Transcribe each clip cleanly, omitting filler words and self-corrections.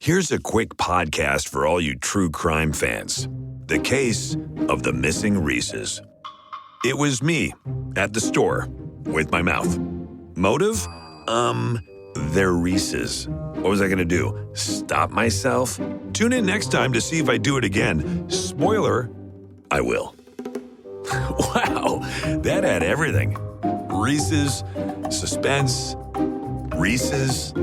Here's a quick podcast for all you true crime fans. The case of the missing Reeses. It was me at the store with my mouth. Motive? They're Reeses. What was I going to do? Stop myself? Tune in next time to see if I do it again. Spoiler, I will. Wow, that had everything. Reeses, suspense, Reeses.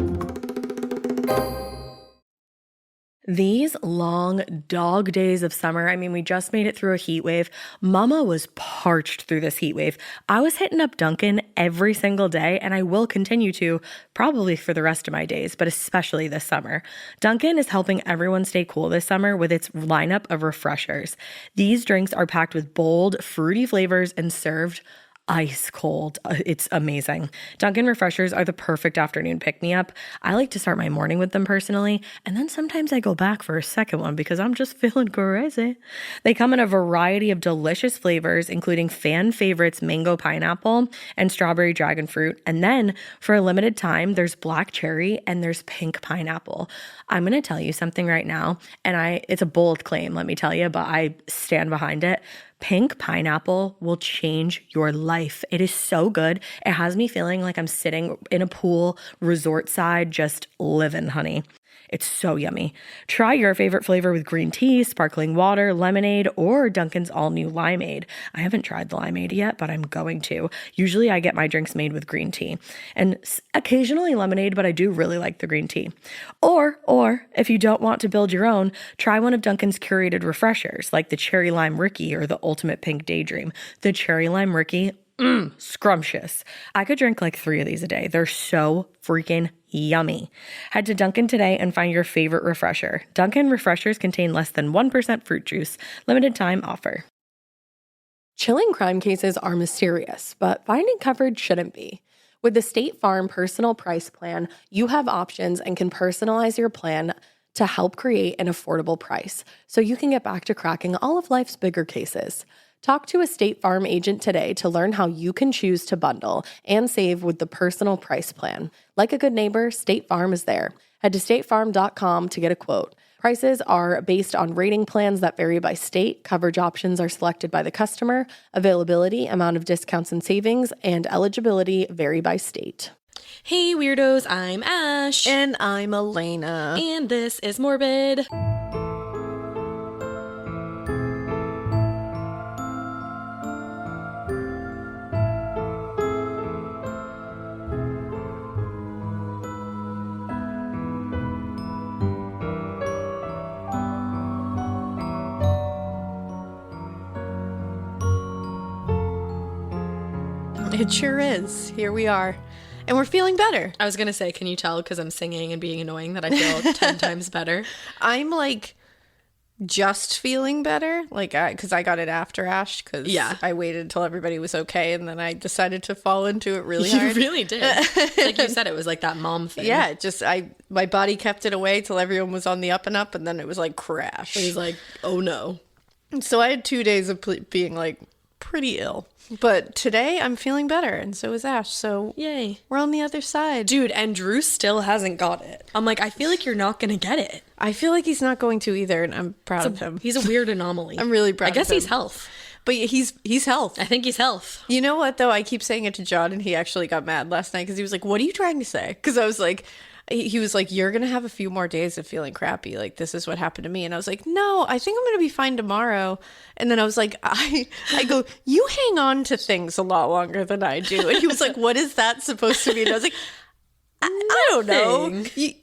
These long dog days of summer, I mean, we just made it through a heat wave. Mama was parched through this heat wave. I was hitting up Dunkin' every single day, and I will continue to probably for the rest of my days, but especially this summer. Dunkin' is helping everyone stay cool this summer with its lineup of refreshers. These drinks are packed with bold, fruity flavors and served ice cold. It's amazing. Dunkin' refreshers are the perfect afternoon pick-me-up. I like to start my morning with them personally, and then sometimes I go back for a second one because I'm just feeling crazy. They come in a variety of delicious flavors, including fan favorites Mango Pineapple and Strawberry Dragon Fruit. And then for a limited time, there's Black Cherry and there's Pink Pineapple. I'm going to tell you something right now, and it's a bold claim, let me tell you, but I stand behind it. Pink Pineapple will change your life. It is so good. It has me feeling like I'm sitting in a pool, resort side, just living, honey. It's so yummy. Try your favorite flavor with green tea, sparkling water, lemonade, or Dunkin's all-new limeade. I haven't tried the limeade yet, but I'm going to. Usually I get my drinks made with green tea and occasionally lemonade, but I do really like the green tea. Or if you don't want to build your own, try one of Dunkin's curated refreshers like the Cherry Lime Ricky or the Ultimate Pink Daydream. The Cherry Lime Ricky, scrumptious. I could drink like 3 of these a day. They're so freaking yummy. Head to Dunkin' today and find your favorite refresher. Dunkin' refreshers contain less than 1% fruit juice. Limited time offer. Chilling crime cases are mysterious, but finding coverage shouldn't be. With the State Farm Personal Price Plan, you have options and can personalize your plan to help create an affordable price so you can get back to cracking all of life's bigger cases. Talk to a State Farm agent today to learn how you can choose to bundle and save with the Personal Price Plan. Like a good neighbor, State Farm is there. Head to statefarm.com to get a quote. Prices are based on rating plans that vary by state. Coverage options are selected by the customer. Availability, amount of discounts and savings, and eligibility vary by state. Hey weirdos, I'm Ash. And I'm Alaina. And this is Morbid. It sure is. Here we are. And we're feeling better. I was going to say, can you tell because I'm singing and being annoying that I feel 10 times better? I'm like just feeling better. Like, because I got it after Ash. Because I waited until everybody was okay. And then I decided to fall into it really hard. You really did. Like you said, it was like that mom thing. Yeah, my body kept it away till everyone was on the up and up. And then it was like crash. It was like, oh no. So I had 2 days of being like pretty ill. But today I'm feeling better, and so is Ash. So yay, we're on the other side. Dude, and Drew still hasn't got it. I'm like, I feel like you're not going to get it. I feel like he's not going to either, and I'm proud of him. He's a weird anomaly. I'm really proud of him. I guess he's health. But he's health. I think he's health. You know what, though? I keep saying it to John, and he actually got mad last night because he was like, what are you trying to say? Because I was like... He was like, you're going to have a few more days of feeling crappy. Like, this is what happened to me. And I was like, no, I think I'm going to be fine tomorrow. And then I was like, I go, you hang on to things a lot longer than I do. And he was like, what is that supposed to mean? And I was like, I don't know. You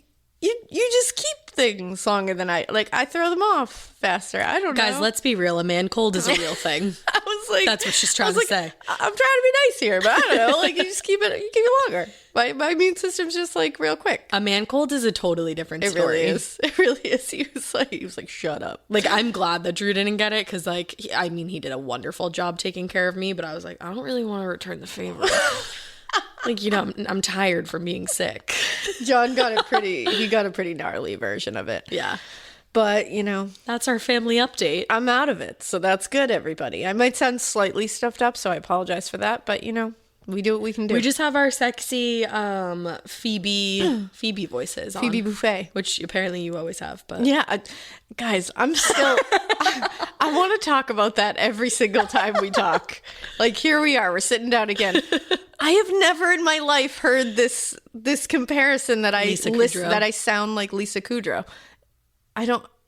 just keep things longer than I throw them off faster. I don't know. Guys, let's be real. A man cold is a real thing. I was like, that's what she's trying to say. I'm trying to be nice here, but I don't know. Like, you keep it longer. My immune system's just like real quick. A man cold is a totally different story. Really is. It really is. He was like, shut up. Like, I'm glad that Drew didn't get it because, like, he did a wonderful job taking care of me, but I was like, I don't really want to return the favor. Like, I'm tired from being sick. John got a pretty gnarly version of it. Yeah. But, that's our family update. I'm out of it. So that's good, everybody. I might sound slightly stuffed up, so I apologize for that. But, We do what we can do. We just have our sexy Phoebe voices on. Phoebe Buffet. Which apparently you always have, but Yeah, guys, I'm still. I want to talk about that every single time we talk. Like, here we are, we're sitting down again. I have never in my life heard this comparison that that I sound like Lisa Kudrow.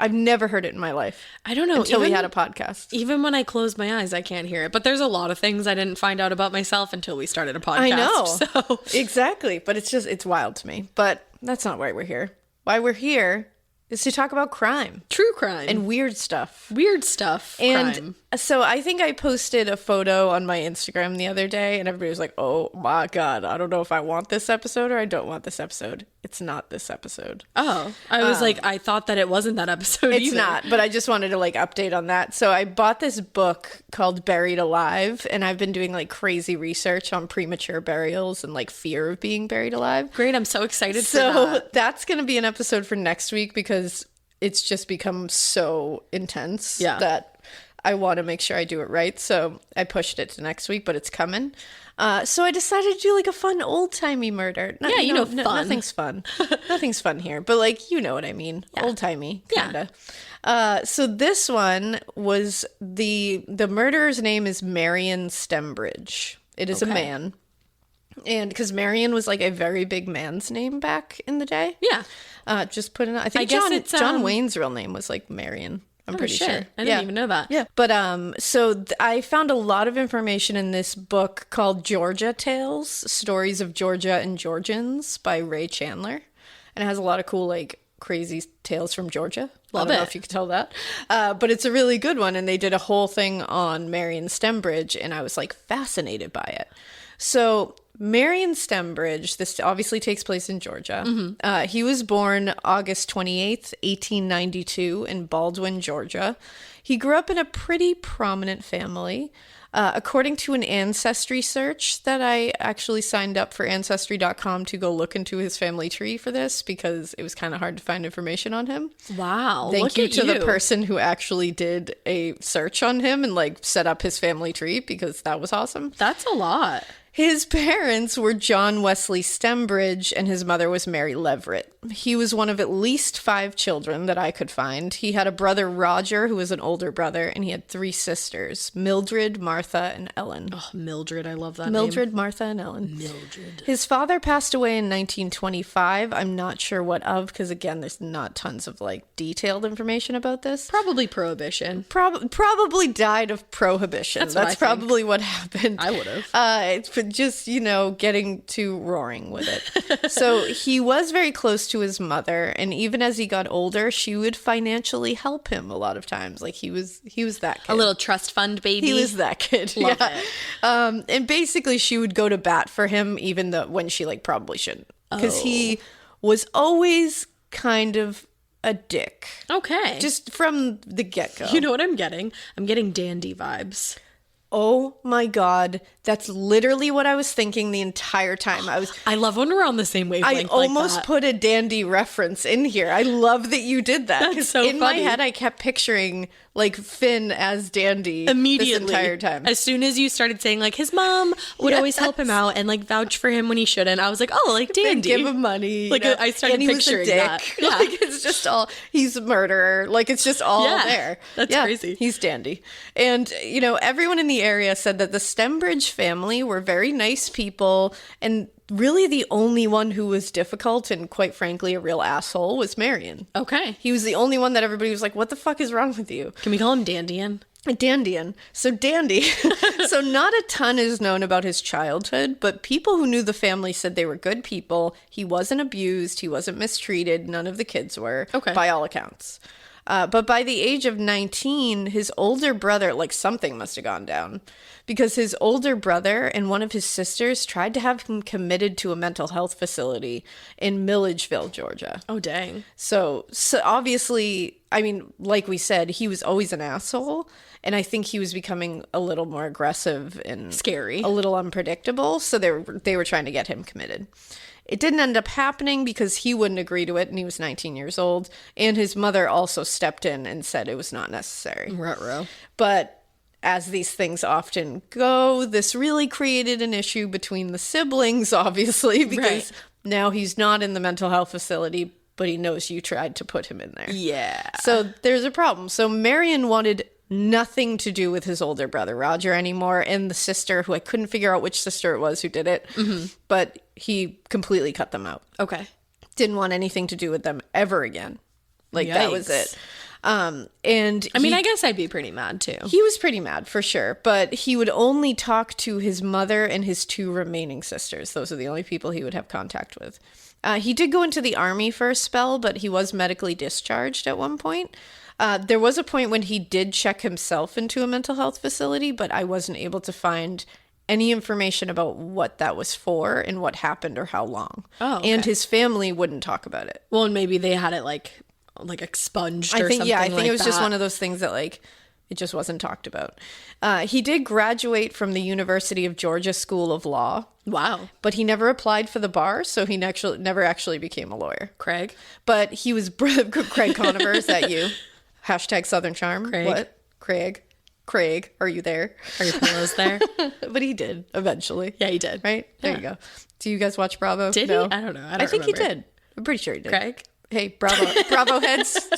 I've never heard it in my life. I don't know. Until we had a podcast. Even when I close my eyes, I can't hear it. But there's a lot of things I didn't find out about myself until we started a podcast. I know. So. Exactly. But it's wild to me. But that's not why we're here. Why we're here is to talk about crime. True crime. And weird stuff. Weird stuff. And crime. So I think I posted a photo on my Instagram the other day and everybody was like, oh my God, I don't know if I want this episode or I don't want this episode. It's not this episode. Oh, I was like, I thought that it wasn't that episode It's either. not, but I just wanted to like update on that. So I bought this book called Buried Alive and I've been doing like crazy research on premature burials and like fear of being buried alive. Great, I'm so excited for So that. that's going to be an episode for next week because it's just become so intense that I want to make sure I do it right. So I pushed it to next week, but it's coming. So I decided to do like a fun old-timey murder. Fun. Nothing's fun. Nothing's fun here, but like, you know what I mean. Yeah. Old-timey, kind of. Yeah. So this one was the murderer's name is Marion Stembridge. It is a man. And because Marion was like a very big man's name back in the day. Yeah. Just put in, I think John Wayne's real name was like Marion. I'm pretty sure. I didn't even know that. Yeah. But so I found a lot of information in this book called Georgia Tales, Stories of Georgia and Georgians by Ray Chandler. And it has a lot of cool, like, crazy tales from Georgia. Love I don't know it. if you could tell that. But it's a really good one. And they did a whole thing on Marion Stembridge, and I was, like, fascinated by it. So Marion Stembridge, this obviously takes place in Georgia. Mm-hmm. He was born August 28th, 1892 in Baldwin, Georgia. He grew up in a pretty prominent family. According to an ancestry search that I actually signed up for Ancestry.com to go look into his family tree for this because it was kind of hard to find information on him. Wow. Thank you to the person who actually did a search on him and like set up his family tree because that was awesome. That's a lot. His parents were John Wesley Stembridge and his mother was Mary Leverett. He was one of at least 5 children that I could find. He had a brother, Roger, who was an older brother, and he had 3 sisters, Mildred, Martha, and Ellen. Oh, Mildred, I love that name. Mildred, Martha, and Ellen. Mildred. His father passed away in 1925. I'm not sure what of, because again, there's not tons of like detailed information about this. Probably Prohibition. Probably died of prohibition. That's probably what happened. I would have. It's just, getting too roaring with it. So he was very close to his mother, and even as he got older, she would financially help him a lot of times. Like he was that kid. A little trust fund baby. He was that kid. Love it. And basically she would go to bat for him even though when she like probably shouldn't. Because he was always kind of a dick. Okay. Just from the get-go. You know what I'm getting? I'm getting dandy vibes. Oh my God. That's literally what I was thinking the entire time. I love when we're on the same wavelength. I almost put a dandy reference in here. I love that you did that. That's so in my funny. head, I kept picturing like Finn as dandy immediately this entire time. As soon as you started saying like his mom would always help him out and like vouch for him when he shouldn't, I was like, oh, like dandy. Give him money. Like I started and he picturing was a dick. that. Yeah. Like it's just all, he's a murderer. Like it's just all there. That's crazy. He's dandy. And, everyone in the area said that the Stembridge family were very nice people, and really the only one who was difficult and quite frankly a real asshole was Marion. Okay. He was the only one that everybody was like, what the fuck is wrong with you? Can we call him Dandian? Dandian. So dandy. So not a ton is known about his childhood, but people who knew the family said they were good people. He wasn't abused. He wasn't mistreated. None of the kids were, by all accounts. But by the age of 19, his older brother, like something must have gone down because his older brother and one of his sisters tried to have him committed to a mental health facility in Milledgeville, Georgia. Oh, dang. So obviously, I mean, like we said, he was always an asshole. And I think he was becoming a little more aggressive and scary, a little unpredictable. So they were trying to get him committed. It didn't end up happening because he wouldn't agree to it, and he was 19 years old. And his mother also stepped in and said it was not necessary. Ruh-roh. But as these things often go, this really created an issue between the siblings, obviously, because now he's not in the mental health facility, but he knows you tried to put him in there. Yeah. So there's a problem. So Marion wanted nothing to do with his older brother, Roger, anymore, and the sister, who I couldn't figure out which sister it was who did it, but he completely cut them out. Okay. Didn't want anything to do with them ever again. Like, that was it. And I mean, I guess I'd be pretty mad too. he was pretty mad for sure, but he would only talk to his mother and his 2 remaining sisters. Those are the only people he would have contact with. He did go into the army for a spell, but he was medically discharged at one point. There was a point when he did check himself into a mental health facility, but I wasn't able to find any information about what that was for and what happened or how long. Oh, okay. And his family wouldn't talk about it. Well, and maybe they had it like expunged or something. I think like it was just that. one of those things that like it just wasn't talked about. He did graduate from the University of Georgia School of Law. Wow. But he never applied for the bar, so he never actually became a lawyer. Craig? But he was Craig Conover, is that you? Hashtag Southern Charm. Craig. What? Craig, are you there? Are your pillows there? But he did eventually. Yeah, he did. Right? There you go. Do you guys watch Bravo? Did No. he? I don't know. I don't think remember. he did. I'm pretty sure he did. Craig? Hey, Bravo heads.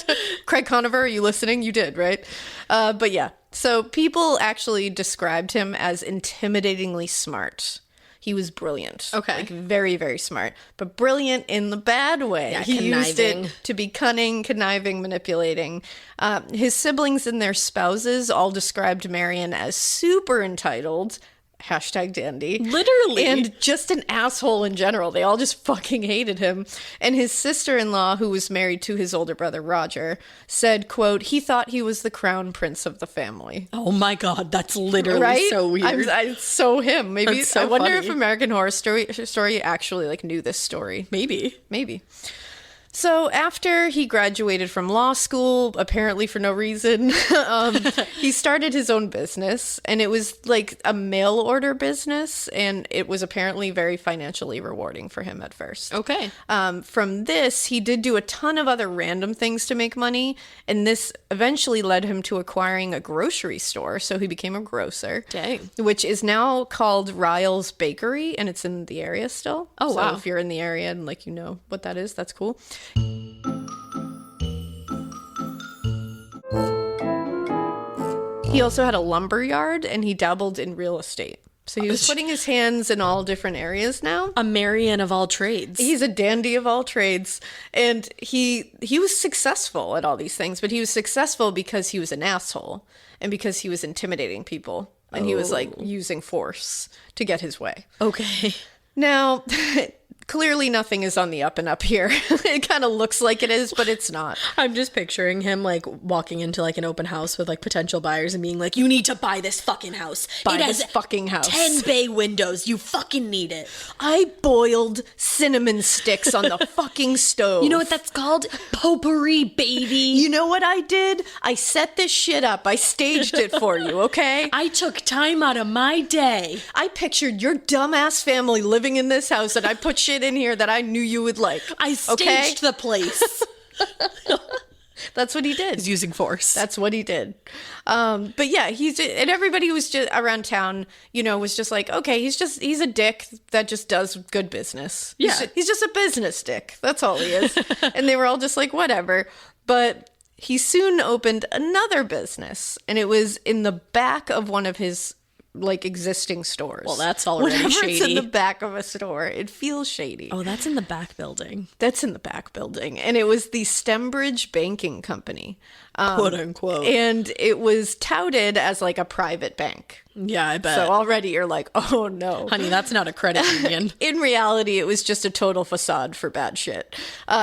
Craig Conover, are you listening? You did, right? But yeah. So people actually described him as intimidatingly smart. He was brilliant. Okay. Like very, very smart. But brilliant in the bad way. Yeah, he used conniving. it to be cunning, conniving, manipulating. His siblings and their spouses all described Marion as super entitled. Hashtag dandy. Literally. And just an asshole in general. They all just fucking hated him. And his sister-in-law, who was married to his older brother, Roger, said, quote, he thought he was the crown prince of the family. Oh my God, that's literally Right? so weird. It's so him. Maybe That's so I wonder funny. if American Horror Story actually like knew this story. Maybe. So after he graduated from law school, apparently for no reason, he started his own business, and it was like a mail order business, and it was apparently very financially rewarding for him at first. Okay. From this, he did do a ton of other random things to make money, and this eventually led him to acquiring a grocery store, so he became a grocer. Dang. Which is now called Ryle's Bakery, and it's in the area still. Oh, so wow. if you're in the area and like you know what that is, that's cool. He also had a lumber yard, and he dabbled in real estate. So he was putting his hands in all different areas now. A Marion of all trades. He's a dandy of all trades, and he was successful at all these things, but he was successful because he was an asshole and because he was intimidating people, and he was like using force to get his way. Okay. Now, clearly nothing is on the up and up here. It kind of looks like it is, but it's not. I'm just picturing him like walking into like an open house with like potential buyers and being like, you need to buy this fucking house. Buy it this has fucking house. 10 bay windows. You fucking need it. I boiled cinnamon sticks on the fucking stove. You know what that's called? Potpourri, baby. You know what I did? I set this shit up. I staged it for you, okay? I took time out of my day. I pictured your dumbass family living in this house, and I put shit in here that I knew you would like. I staged the place. That's what he did. He's using force. That's what he did. But yeah, and everybody was just around town, you know, was just like, okay, he's a dick that just does good business. Yeah. He's just a business dick. That's all he is. And they were all just like, whatever. But he soon opened another business, and it was in the back of one of his like existing stores. Well, that's already Whenever shady. It's in the back of a store, it feels shady. Oh, that's in the back building. That's in the back building. And it was the Stembridge Banking Company. Quote unquote. And it was touted as like a private bank. Yeah, I bet. So already you're like, oh no. Honey, that's not a credit union. In reality, it was just a total facade for bad shit.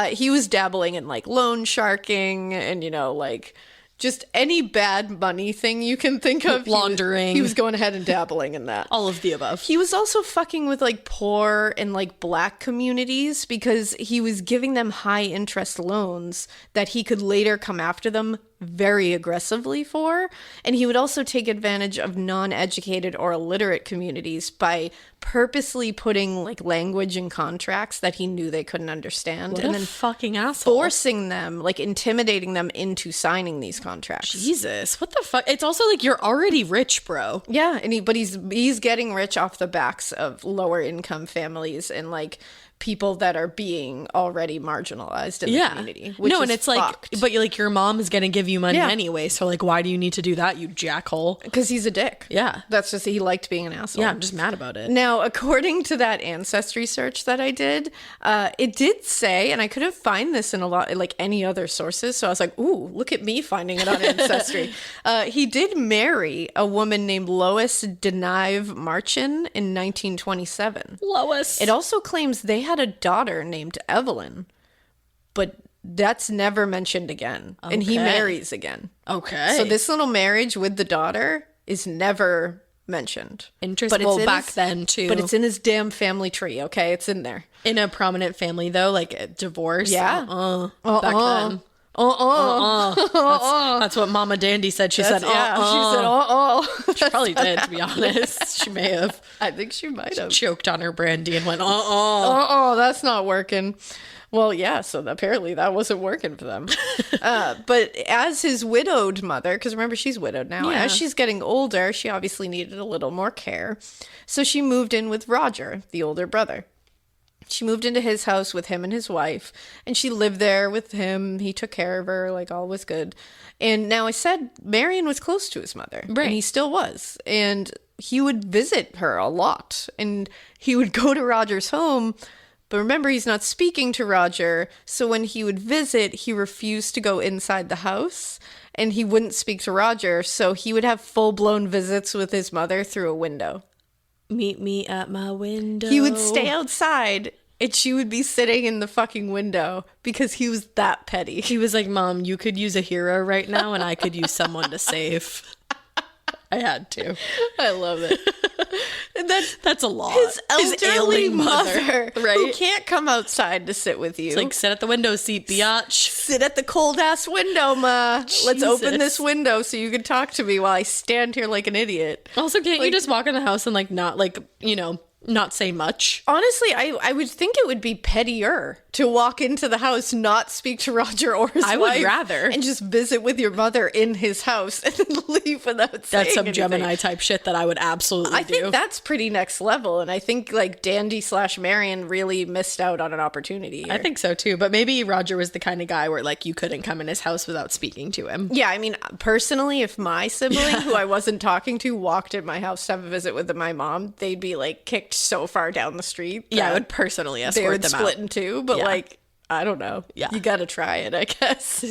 He was dabbling in like loan sharking and, you know, like just any bad money thing you can think of. Laundering. He was going ahead and dabbling in that. All of the above. He was also fucking with like poor and like black communities because he was giving them high interest loans that he could later come after them very aggressively for. And he would also take advantage of non-educated or illiterate communities by purposely putting like language in contracts that he knew they couldn't understand. What and a then fucking asshole. forcing them, like intimidating them into signing these contracts. Jesus, what the fuck? It's also like you're already rich, bro. Yeah, and but he's getting rich off the backs of lower income families and like people that are being already marginalized in the community. Which no, is and it's fucked. like, but like your mom is gonna give you money anyway, so like, why do you need to do that, you jackhole? because he's a dick. Yeah, That's just, he liked being an asshole. yeah, I'm just mad about it. Now, according to that ancestry search that I did, it did say, and I couldn't find this in a lot, like any other sources. So I was like, ooh, look at me finding it on Ancestry. He did marry a woman named Lois Denive Marchin in 1927. Lois. It also claims they had a daughter named Evelyn, but that's never mentioned again. And he Okay. marries again. Okay. So this little marriage with the daughter is never mentioned. Interesting. But Well, in back his- then too. But it's in his damn family tree, okay? It's in there. in a prominent family though, like a divorce. Yeah. Back then. That's what Mama Dandy said. She said, She said, She probably did, to be honest. She may have I think she might have. choked on her brandy and went, That's not working. Well, yeah, so apparently that wasn't working for them. But as his widowed mother, because remember, she's widowed now, Yeah. as she's getting older, she obviously needed a little more care. So she moved in with Roger, the older brother. She moved into his house with him and his wife, and she lived there with him. He took care of her, like all was good. And now I said Marion was close to his mother, Right. and he still was. And he would visit her a lot, and he would go to Roger's home. But remember, he's not speaking to Roger, so when he would visit, he refused to go inside the house, and he wouldn't speak to Roger, so he would have full-blown visits with his mother through a window. meet me at my window. He would stay outside, and she would be sitting in the fucking window because he was that petty. He was like, Mom, you could use a hero right now, and I could use someone to save. I had to. I love it. And That's a lot. his elderly ailing mother, right? who can't come outside to sit with you. It's like, sit at the window seat, biatch. Sit at the cold ass window, Ma. Let's open Jesus. this window so you can talk to me while I stand here like an idiot. Also, can't you just walk in the house and like not like, you know, not say much? Honestly, I would think it would be pettier to walk into the house, not speak to Roger or his I wife. would rather. And just visit with your mother in his house and then leave without saying That's some anything. Gemini type shit that I would absolutely I do. think that's pretty next level. And I think like Dandy / Marion really missed out on an opportunity here. I think so too. But maybe Roger was the kind of guy where like you couldn't come in his house without speaking to him. Yeah, I mean, personally, if my sibling, who I wasn't talking to, walked in my house to have a visit with my mom, they'd be like kicked so far down the street. Yeah, I that would personally they escort would them split out. in two. But Yeah. like, I don't know. Yeah. You got to try it, I guess.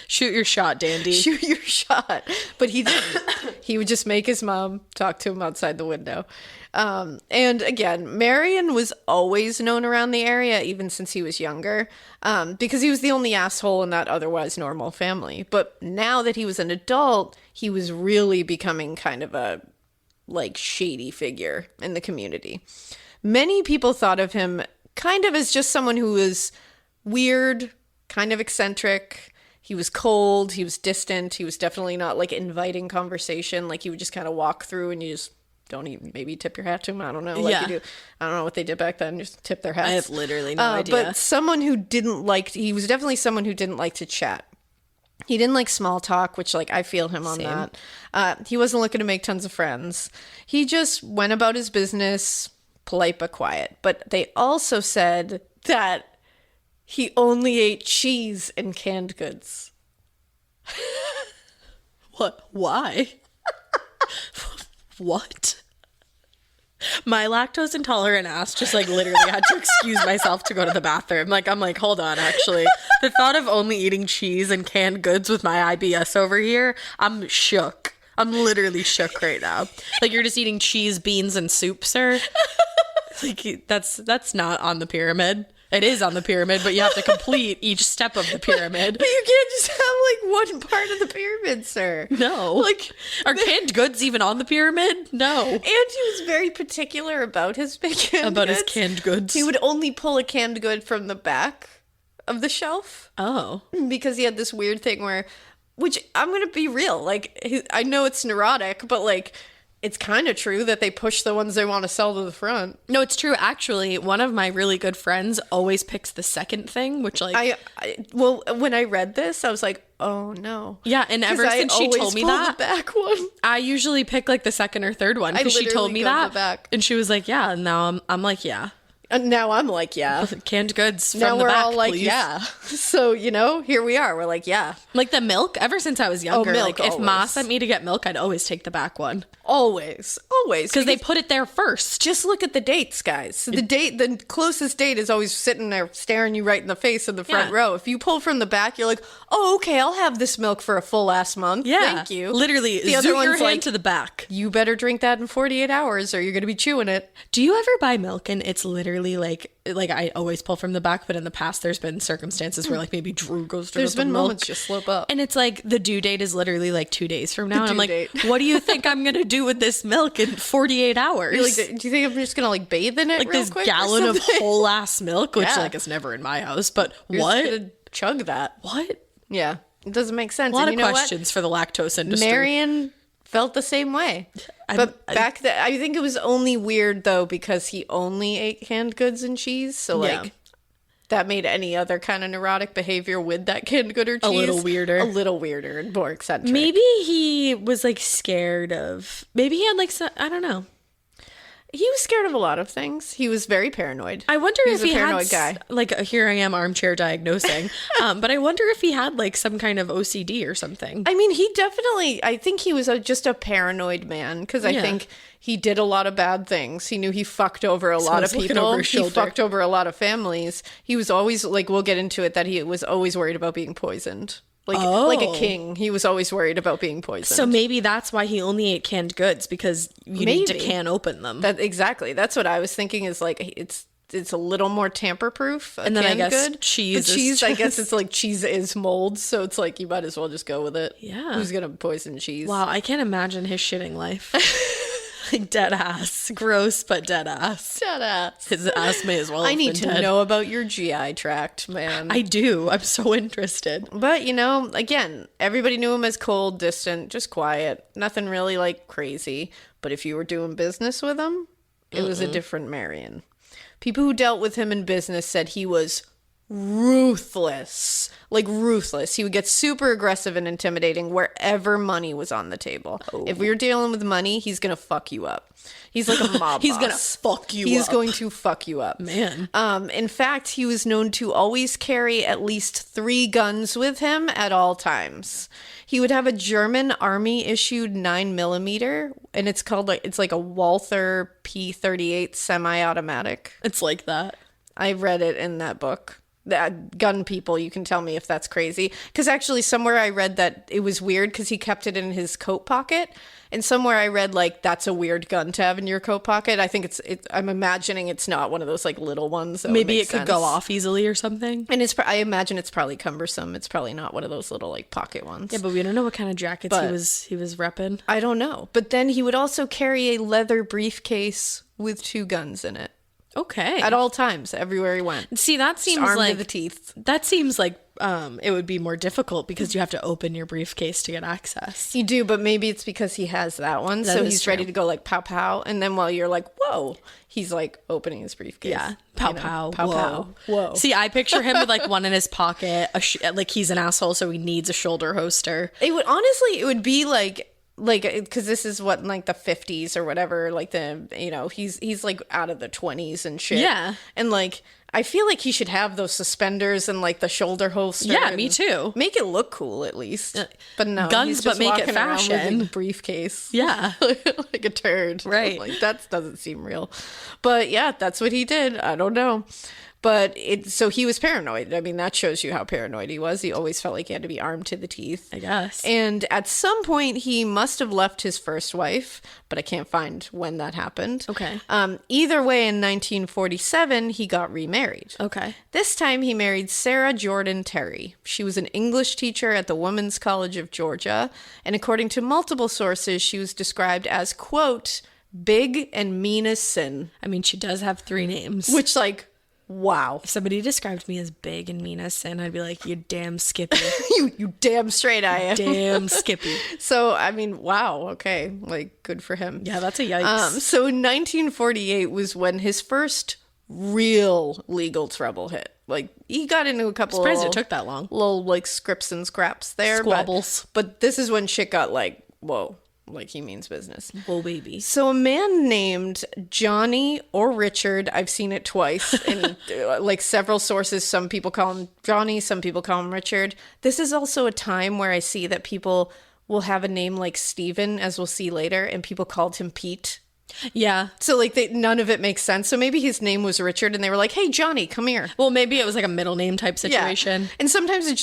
Shoot your shot, Dandy. Shoot your shot. But he didn't. He would just make his mom talk to him outside the window. And again, Marion was always known around the area, even since he was younger, because he was the only asshole in that otherwise normal family. But now that he was an adult, he was really becoming kind of a like shady figure in the community. Many people thought of him kind of as just someone who was weird, kind of eccentric. He was cold, he was distant, he was definitely not like inviting conversation. Like he would just kind of walk through and you just don't even maybe tip your hat to him. I don't know. Like Yeah. you do. I don't know what they did back then, just tip their hats. I have literally no idea. But someone who didn't like, he was definitely someone who didn't like to chat. He didn't like small talk, which like I feel him on Same. that. He wasn't looking to make tons of friends. He just went about his business, polite but quiet. But they also said that he only ate cheese and canned goods. What? Why? What? My lactose intolerant ass just like literally had to excuse myself to go to the bathroom. Like, I'm like, hold on, actually. The thought of only eating cheese and canned goods with my IBS over here, I'm shook. I'm literally shook right now. Like, you're just eating cheese, beans, and soup, sir? Like, that's not on the pyramid. It is on the pyramid, but you have to complete each step of the pyramid. But you can't just have like one part of the pyramid, sir. No. Like, Are canned goods even on the pyramid? No. and he was very particular about his canned About his goods. canned goods. He would only pull a canned good from the back of the shelf Oh. because he had this weird thing where which I'm going to be real. Like, I know it's neurotic, but like, it's kind of true that they push the ones they want to sell to the front. No, it's true. Actually, one of my really good friends always picks the second thing, which like... Well, when I read this, I was like, oh no. Yeah, and ever since she told me that, the back one. I usually pick like the second or third one because she told me that. Back. And she was like, yeah, and now I'm like, yeah. And now I'm like, yeah. Canned goods from now the we're back, all like, please. yeah. So, you know, here we are. We're like, yeah. Like the milk, ever since I was younger, milk, like if Ma always. sent me to get milk, I'd always take the back one. Always. Because they put it there first. Just look at the dates, guys. The closest date is always sitting there staring you right in the face in the front row. If you pull from the back, you're like, oh, okay, I'll have this milk for a full ass month. Yeah. Thank you. Literally, The zoot other your one's hand like, to the back. you better drink that in 48 hours or you're going to be chewing it. Do you ever buy milk and it's literally like I always pull from the back, but in the past there's been circumstances where like maybe Drew goes to There's the been milk, moments you slip up. and it's like the due date is literally like 2 days from now. And I'm due like, date. what do you think I'm gonna do with this milk in 48 hours? You're like, do you think I'm just going to like bathe in it Like real this quick or gallon of something? whole ass milk, which Yeah. like is never in my house. But You're just what? gonna chug that. What? Yeah. It doesn't make sense. A lot And of you know questions for the lactose what? industry. Marion felt the same way. But back then, I think it was only weird though because he only ate canned goods and cheese. So like, Yeah. that made any other kind of neurotic behavior with that canned good or cheese A little weirder. a little weirder and more eccentric. Maybe he was like scared of. Maybe he had like I don't know. he was scared of a lot of things. He was very paranoid. I wonder He was if he a paranoid had guy. like here I am armchair diagnosing, but I wonder if he had like some kind of OCD or something. I mean, I think he was just a paranoid man because I Yeah. think he did a lot of bad things. He knew he fucked over a lot of Someone's looking people. over his He shoulder. fucked over a lot of families. He was always like, we'll get into it, that he was always worried about being poisoned. Like a king. He was always worried about being poisoned. So maybe that's why he only ate canned goods, because you need to Maybe. can open them. Exactly. That's what I was thinking is like, it's a little more tamper proof. And then I guess cheese But is cheese, I guess just- it's like cheese is mold. So it's like, you might as well just go with it. Yeah. Who's going to poison cheese? Wow, I can't imagine his shitting life. Like dead ass. Gross, but dead ass. Shut His ass may as well I have need been to dead. know about your GI tract, man. I do. I'm so interested. But, you know, again, everybody knew him as cold, distant, just quiet. Nothing really, like, crazy. But if you were doing business with him, it was a different Marion. People who dealt with him in business said he was ruthless. Like, ruthless. He would get super aggressive and intimidating wherever money was on the table. If we were dealing with money, he's going to fuck you up. He's like a mob He's boss. gonna fuck you He's up. going to fuck you up. Man. In fact, he was known to always carry at least 3 guns with him at all times. He would have a German army issued 9mm, and it's like a Walther P38 semi-automatic. It's like that. I read it in that book. Gun people, you can tell me if that's crazy. Because actually, somewhere I read that it was weird because he kept it in his coat pocket. And somewhere I read, like, that's a weird gun to have in your coat pocket. I think I'm imagining it's not one of those, like, little ones. That Maybe would it make could sense. go off easily or something. And I imagine it's probably cumbersome. It's probably not one of those little, like, pocket ones. Yeah, but we don't know what kind of jackets But- he was repping. I don't know. But then he would also carry a leather briefcase with 2 guns in it. Okay. At all times, everywhere he went. See, that seems Armed like to the teeth. That seems like it would be more difficult because you have to open your briefcase to get access. You do, but maybe it's because he has that one, That so is he's true. ready to go like pow pow, and then while you're like whoa, he's like opening his briefcase. Yeah, pow You know, pow, pow whoa. pow, whoa. See, I picture him with like one in his pocket, like he's an asshole, so he needs a shoulder holster. It would be like because this is what, like, the 50s or whatever, like, the, you know, he's like out of the 20s and shit. Yeah. And like I feel like he should have those suspenders and like the shoulder holster. Yeah, and me too. Make it look cool at least. But no, Guns, he's but just make it walking around with fashion. a briefcase. Yeah. Like a turd. Right. Like that doesn't seem real. But yeah, that's what he did. I don't know. But so he was paranoid. I mean, that shows you how paranoid he was. He always felt like he had to be armed to the teeth. I guess. And at some point, he must have left his first wife, but I can't find when that happened. Okay. Either way, in 1947, he got remarried. Okay. This time, he married Sarah Jordan Terry. She was an English teacher at the Women's College of Georgia, and according to multiple sources, she was described as, quote, big and mean as sin. I mean, she does have 3 names. Which, like, Wow. If somebody described me as big and mean as sin, I'd be like, you damn Skippy. You damn straight I am. Damn Skippy. So, I mean, wow. Okay. Like, good for him. Yeah, that's a yikes. So 1948 was when his first real legal trouble hit. Like, he got into a couple Surprised it took that long. little, like, scripts and scraps there. Squabbles. But this is when shit got, like, whoa. Like, he means business. Whoa, baby. So a man named Johnny or Richard, I've seen it twice in like several sources. Some people call him Johnny, some people call him Richard. This is also a time where I see that people will have a name like Stephen, as we'll see later, and people called him Pete. Yeah. So like none of it makes sense. So maybe his name was Richard and they were like, hey, Johnny, come here. Well, maybe it was like a middle name type situation. Yeah. And sometimes it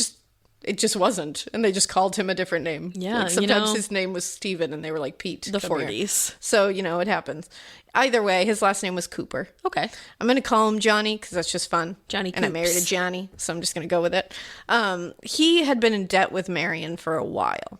just wasn't, and they just called him a different name. Yeah, like sometimes his name was Steven, and they were like, Pete. The come here. 40s. So, it happens. Either way, his last name was Cooper. Okay. I'm going to call him Johnny, because that's just fun. Johnny And I married a Coops. Johnny, so I'm just going to go with it. He had been in debt with Marion for a while.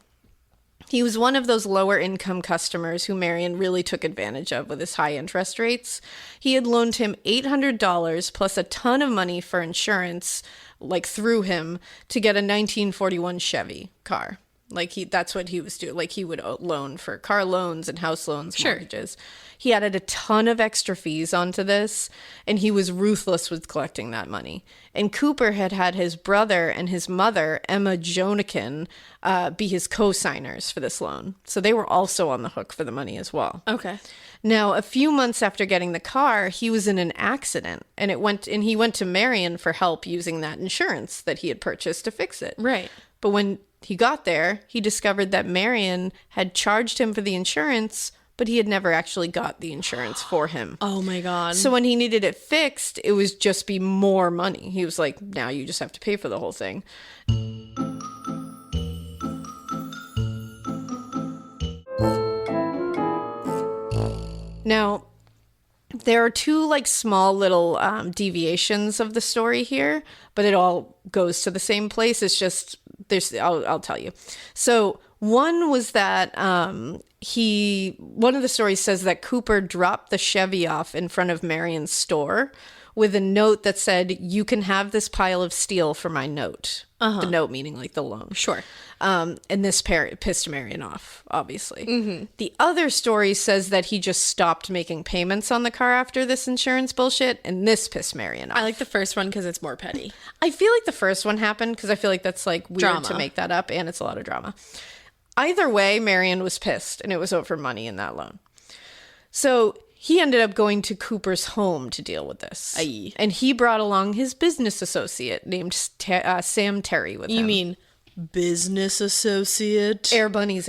He was one of those lower income customers who Marion really took advantage of with his high interest rates. He had loaned him $800 plus a ton of money for insurance, like through him, to get a 1941 Chevy car. Like that's what he was doing. Like he would loan for car loans and house loans, mortgages. He added a ton of extra fees onto this, and he was ruthless with collecting that money. And Cooper had his brother and his mother, Emma Jonikin, be his co-signers for this loan. So they were also on the hook for the money as well. Okay. Now, a few months after getting the car, he was in an accident, and he went to Marion for help using that insurance that he had purchased to fix it. Right. But when he got there, he discovered that Marion had charged him for the insurance, but he had never actually got the insurance for him. Oh my God. So when he needed it fixed, it was just be more money. He was like, now you just have to pay for the whole thing. Now, there are two like small little deviations of the story here, but it all goes to the same place. It's just I'll tell you. So one was that one of the stories says that Cooper dropped the Chevy off in front of Marion's store with a note that said, "You can have this pile of steel for my note." The note meaning like the loan. Sure. And this pissed Marion off, obviously. Mm-hmm. The other story says that he just stopped making payments on the car after this insurance bullshit, and this pissed Marion off. I like the first one because it's more petty. I feel like the first one happened because I feel like that's like weird Drama. to make that up, and it's a lot of drama. Either way, Marion was pissed, and it was over money in that loan. So he ended up going to Cooper's home to deal with this. Aye. And he brought along his business associate named Sam Terry with him. You mean business associate? Air bunnies.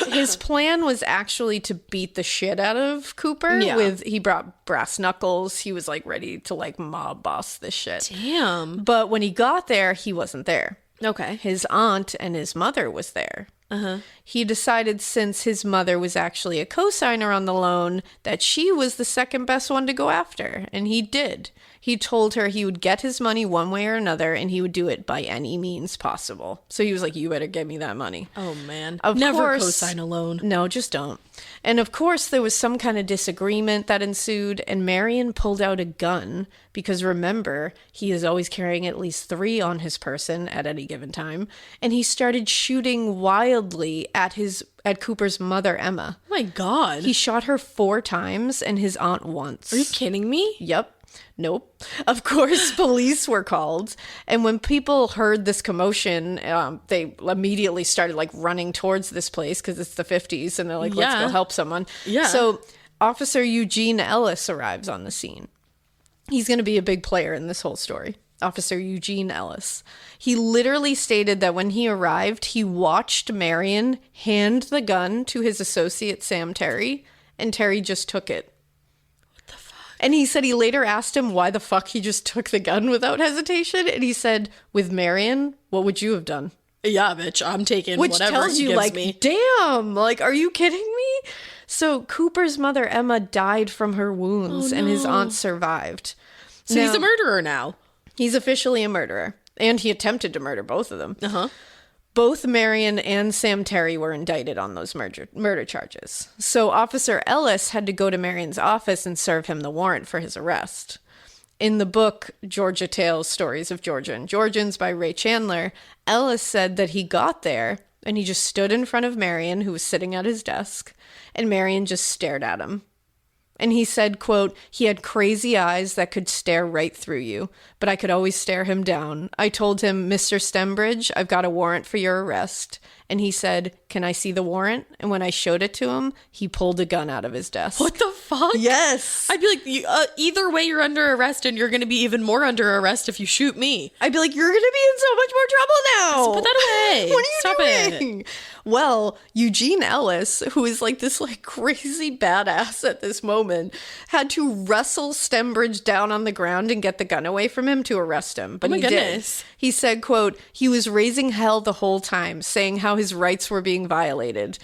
His plan was actually to beat the shit out of Cooper. Yeah. He brought brass knuckles. He was like ready to like mob boss this shit. Damn. But when he got there, he wasn't there. Okay. His aunt and his mother was there. He decided, since his mother was actually a co-signer on the loan, that she was the second best one to go after. And he did. He told her he would get his money one way or another, and he would do it by any means possible. So he was like, you better give me that money. Oh, man. Of Never course- co-sign a loan. No, just don't. And of course, there was some kind of disagreement that ensued, and Marion pulled out a gun because, remember, he is always carrying at least 3 on his person at any given time, and he started shooting wildly at Cooper's mother, Emma. Oh, my God. He shot her 4 times and his aunt once. Are you kidding me? Yep. Nope. Of course, police were called. And when people heard this commotion, they immediately started like running towards this place because it's the 50s. And they're like, let's Yeah. go help someone. Yeah. So Officer Eugene Ellis arrives on the scene. He's going to be a big player in this whole story. Officer Eugene Ellis. He literally stated that when he arrived, he watched Marion hand the gun to his associate, Sam Terry, and Terry just took it. And he said he later asked him why the fuck he just took the gun without hesitation. And he said, with Marion, what would you have done? Yeah, bitch. I'm taking Which whatever tells he you, gives like, me. damn, like, are you kidding me? So Cooper's mother, Emma, died from her wounds, and his aunt survived. So he's a murderer now. He's officially a murderer. And he attempted to murder both of them. Uh-huh. Both Marion and Sam Terry were indicted on those murder charges. So Officer Ellis had to go to Marion's office and serve him the warrant for his arrest. In the book, Georgia Tales, Stories of Georgia and Georgians by Ray Chandler, Ellis said that he got there and he just stood in front of Marion, who was sitting at his desk, and Marion just stared at him. And he said, quote, he had crazy eyes that could stare right through you, but I could always stare him down. I told him, Mr. Stembridge, I've got a warrant for your arrest. And he said, can I see the warrant? And when I showed it to him, he pulled a gun out of his desk. What the fuck? Yes. I'd be like, either way, you're under arrest, and you're going to be even more under arrest if you shoot me. I'd be like, you're going to be in so much more trouble now. So put that away. What are you Stop doing? it. Well, Eugene Ellis, who is like this like crazy badass at this moment, had to wrestle Stembridge down on the ground and get the gun away from him to arrest him. But Oh my he goodness. did. He said, quote, he was raising hell the whole time, saying how his rights were being violated.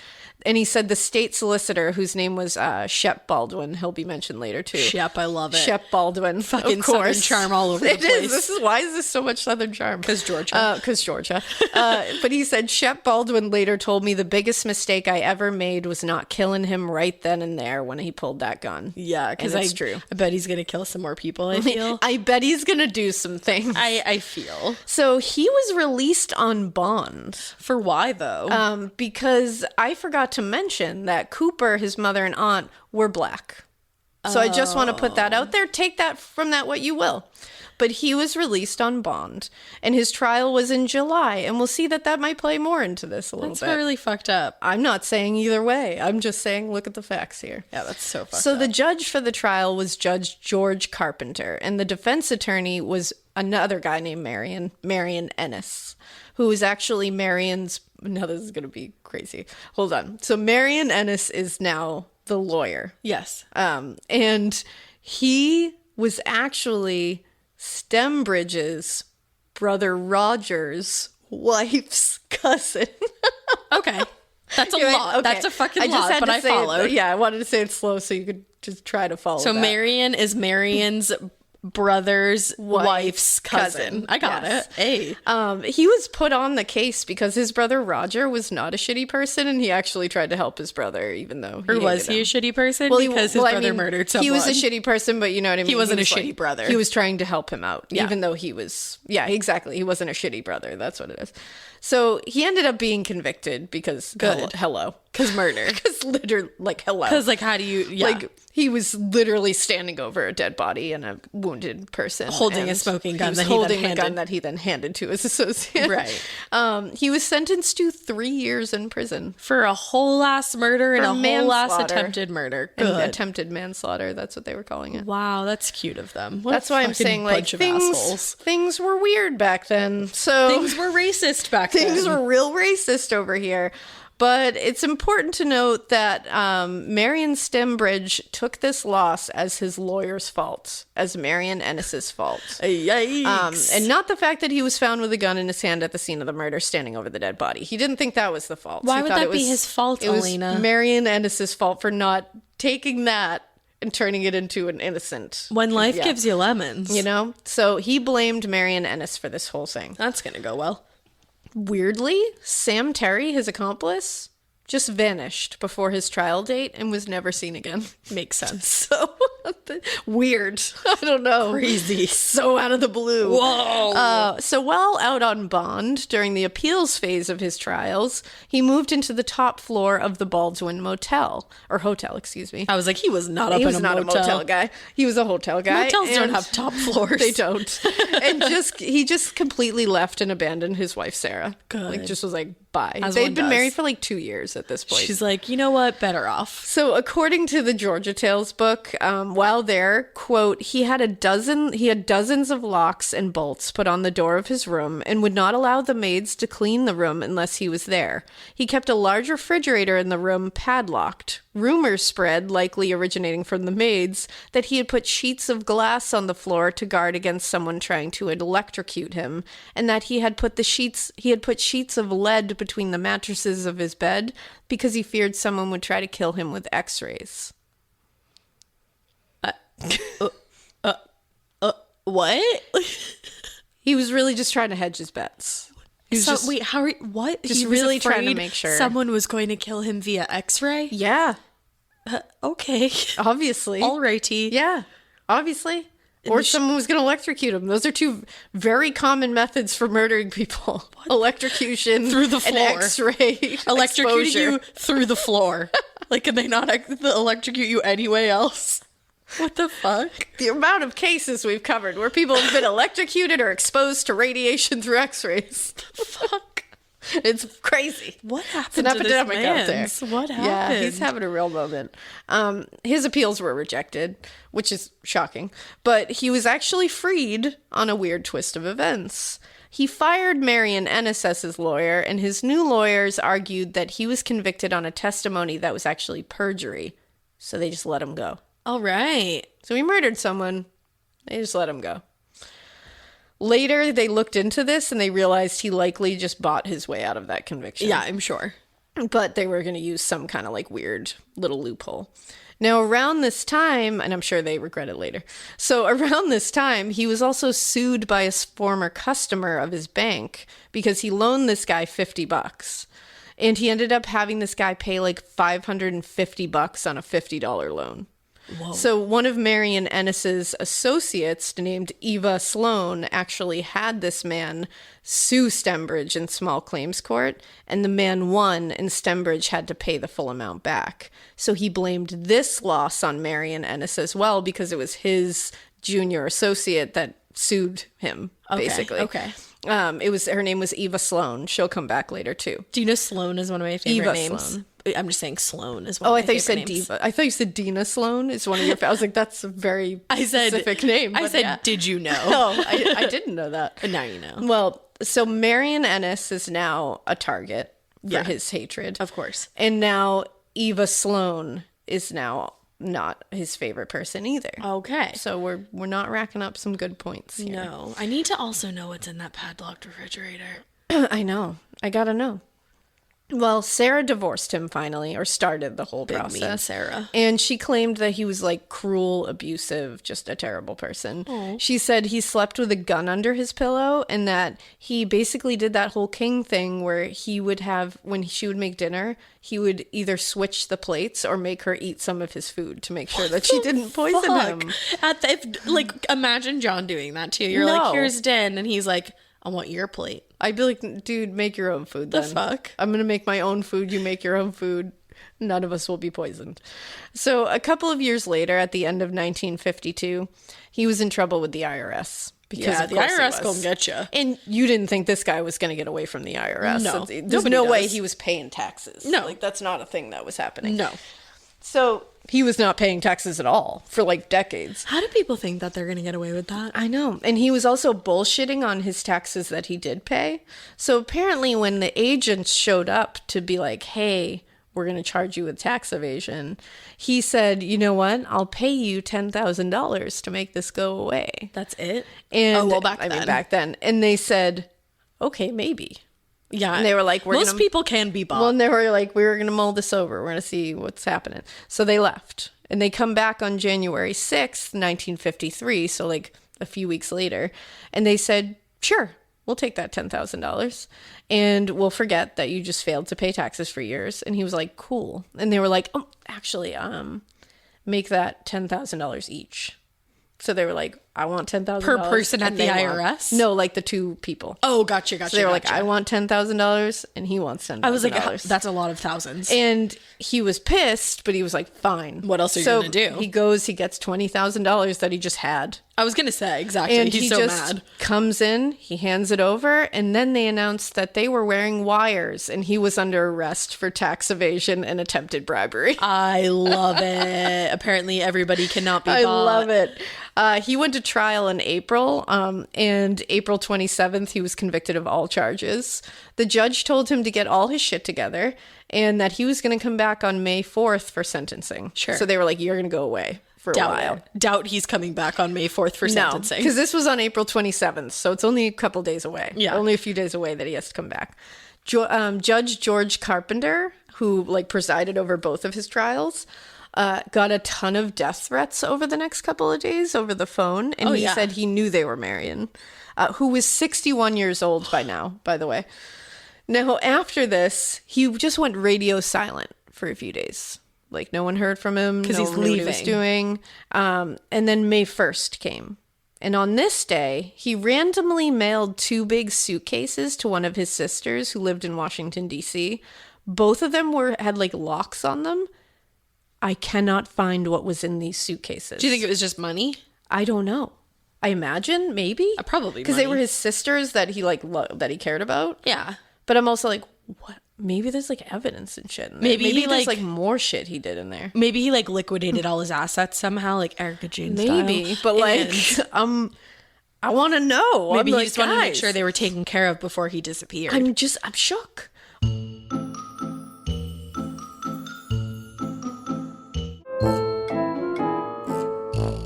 And he said the state solicitor, whose name was Shep Baldwin, he'll be mentioned later too. Shep, I love it. Shep Baldwin, Fucking of course. Southern charm all over the It is. place. Why is this so much Southern charm? Because Georgia. Because Georgia. But he said, Shep Baldwin later told me the biggest mistake I ever made was not killing him right then and there when he pulled that gun. Yeah, because it's true. I bet he's going to kill some more people, I feel. I bet he's going to do some things. I feel. So he was released on bond. For why, though? Because I forgot to mention that Cooper, his mother and aunt, were black. So I just want to put that out there. Take that from that what you will. But he was released on bond, and his trial was in July, and we'll see that might play more into this a little That's bit. really fucked up. I'm not saying either way. I'm just saying look at the facts here. Yeah, that's so fucked So up. the judge for the trial was Judge George Carpenter, and the defense attorney was another guy named Marion Ennis, who was actually Marion's. Now this is going to be crazy. Hold on. So Marion Ennis is now the lawyer. Yes. And he was actually Stembridge's brother Roger's wife's cousin. Okay. That's a Right, lot. okay. That's a fucking I just lot, had but to I say followed. it. Yeah, I wanted to say it slow so you could just try to follow. So that. Marion is Marion's brother's wife's cousin. I got Yes. it. Hey. He was put on the case because his brother Roger was not a shitty person, and he actually tried to help his brother, even though Or was he a hated him. shitty person? Well, Because his brother murdered someone. He was a shitty person, but you know what I mean? He wasn't a was shitty brother. He was trying to help him out, Yeah. even though he was... Yeah, exactly. He wasn't a shitty brother. That's what it is. So he ended up being convicted because... Good. Hello. Because murder. Because literally, like, hello. Because, like, how do you... Yeah. Like, he was literally standing over a dead body and a wounded person. Holding a and smoking gun he was that he then holding a gun handed. that he then handed to his associate. Right. He was sentenced to 3 years in prison. for a whole ass murder and For a whole ass manslaughter. attempted murder. And Good. attempted manslaughter. That's what they were calling it. Wow, that's cute of them. What That's a why I'm fucking saying, like, bunch of assholes. things were weird back then. So Things were racist back then. things were real racist over here. But it's important to note that Marion Stembridge took this loss as his lawyer's fault, as Marion Ennis's fault. Yikes. And not the fact that he was found with a gun in his hand at the scene of the murder, standing over the dead body. He didn't think that was the fault. Why He would thought that it be was- his fault, It was Alaina? Marion Ennis's fault for not taking that and turning it into an innocent. when life Yeah. gives you lemons. You know? So he blamed Marion Ennis for this whole thing. That's going to go well. Weirdly, Sam Terry, his accomplice, just vanished before his trial date and was never seen again. Makes sense. So weird. I don't know. Crazy. So out of the blue. Whoa. So while out on bond during the appeals phase of his trials, he moved into the top floor of the Baldwin hotel, excuse me. I was like, he was not up He in was a not motel. a motel guy. He was a hotel guy. Motels don't and- have top floors. They don't. And he just completely left and abandoned his wife Sarah. Good. Like just was like bye. As They'd one been does. married for like 2 years at this point. She's like, you know what? Better off. So according to the Georgia Tales book, while there, quote, he had dozens of locks and bolts put on the door of his room and would not allow the maids to clean the room unless he was there. He kept a large refrigerator in the room padlocked. Rumors spread, likely originating from the maids, that he had put sheets of glass on the floor to guard against someone trying to electrocute him, and that he had put sheets of lead between the mattresses of his bed because he feared someone would try to kill him with x-rays. What? He was really just trying to hedge his bets. He was just, wait, how are what? just He was really trying to afraid make sure. someone was going to kill him via X-ray. yeah, Okay, obviously. alrighty. Yeah, obviously. Or someone was going to electrocute him. Those are two very common methods for murdering people. Electrocution Through the floor. and X-ray Electrocuting exposure. you through the floor. Like, can they not electrocute you anyway else? What the fuck? The amount of cases we've covered where people have been electrocuted or exposed to radiation through X-rays. Fuck. It's crazy. What It's happened an to this epidemic out there. man's? What happened? Yeah, he's having a real moment. His appeals were rejected, which is shocking. But he was actually freed on a weird twist of events. He fired Marion Ennis as his lawyer, and his new lawyers argued that he was convicted on a testimony that was actually perjury. So they just let him go. All right. So he murdered someone. They just let him go. Later, they looked into this and they realized he likely just bought his way out of that conviction. Yeah, I'm sure. But they were going to use some kind of like weird little loophole. Now, around this time, and I'm sure they regret it later. So around this time, he was also sued by a former customer of his bank because he loaned this guy $50. And he ended up having this guy pay like $550 on a $50 loan. Whoa. So one of Marion Ennis's associates named Eva Sloan actually had this man sue Stembridge in small claims court, and the man won, and Stembridge had to pay the full amount back. So he blamed this loss on Marion Ennis as well because it was his junior associate that sued him, basically. Okay. Her name was Eva Sloan. She'll come back later too. Do you know Sloan is one of my favorite Eva names? Sloan. I'm just saying Sloan is one of my I thought you favorite said names. Diva. I thought you said Dina Sloan is one of your. I was like, that's a very specific name. I but said, yeah. did you know? No, I didn't know that. But now you know. Well, so Marion Ennis is now a target for his hatred, Of course. and now Eva Sloan is now not his favorite person either. Okay. So we're not racking up some good points here. No. I need to also know what's in that padlocked refrigerator. I know. I gotta know. Well, Sarah divorced him finally, or started the whole process. mean Sarah. And she claimed that he was like cruel, abusive, just a terrible person. Aww. She said he slept with a gun under his pillow and that he basically did that whole king thing where he would have, when she would make dinner, he would either switch the plates or make her eat some of his food to make sure that she didn't poison him. Imagine John doing that to you. You're No. like, here's Den, and he's like, I want your plate. I'd be like, dude, make your own food then. The fuck? I'm going to make my own food. You make your own food. None of us will be poisoned. So a couple of years later, at the end of 1952, he was in trouble with the IRS. Because the IRS gonna get you. And you didn't think this guy was going to get away from the IRS. No. There's Nobody no way does. he was paying taxes. No. Like, that's not a thing that was happening. No. So he was not paying taxes at all for like decades. How do people think that they're going to get away with that? I know. And he was also bullshitting on his taxes that he did pay. So apparently when the agents showed up to be like, hey, we're going to charge you with tax evasion, he said, you know what? I'll pay you $10,000 to make this go away. That's it? And back then. back then. And they said, okay, maybe. Yeah. And they were like, most people can be bought. Well, and they were like, we're going to mull this over. We're going to see what's happening. So they left. And they come back on January 6th, 1953. So like a few weeks later. And they said, sure, we'll take that $10,000. And we'll forget that you just failed to pay taxes for years. And he was like, cool. And they were like, oh, actually, make that $10,000 each. So they were like, I want $10,000 Per person at and the they IRS? No, like the two people. Oh, gotcha. So they were like, I want $10,000 and he wants $10,000. I was like, that's a lot of thousands. And he was pissed, but he was like, fine. What else are you gonna do? He goes, he gets $20,000 that he just had. I was going to say, exactly. And He's he so just mad. comes in, he hands it over, and then they announced that they were wearing wires and he was under arrest for tax evasion and attempted bribery. I love it. Apparently everybody cannot be I bought. love it. He went to trial in April, and April 27th, he was convicted of all charges. The judge told him to get all his shit together and that he was going to come back on May 4th for sentencing. Sure. So they were like, you're going to go away for a while. Doubt he's coming back on May 4th for sentencing. because this was on April 27th, so it's only a couple days away. Yeah. Only a few days away that he has to come back. Judge George Carpenter, who like presided over both of his trials, got a ton of death threats over the next couple of days over the phone. And he said he knew they were Marion, who was 61 years old by now, by the way. Now, after this, he just went radio silent for a few days. Like, no one heard from him. 'Cause no he's one knew what he was leaving. doing. And then May 1st came. And on this day, he randomly mailed 2 big suitcases to one of his sisters who lived in Washington, D.C. Both of them had like locks on them. I cannot find what was in these suitcases. Do you think it was just money? I don't know. I imagine maybe. Probably because they were his sisters that he like that he cared about. Yeah. But I'm also like, what? Maybe there's like evidence and shit in there. Maybe there's like more shit he did in there. Maybe he like liquidated all his assets somehow, like Erica Jane Maybe, style. but like, I want to know. Maybe I'm he just wanted to make guys, sure they were taken care of before he disappeared. I'm shook.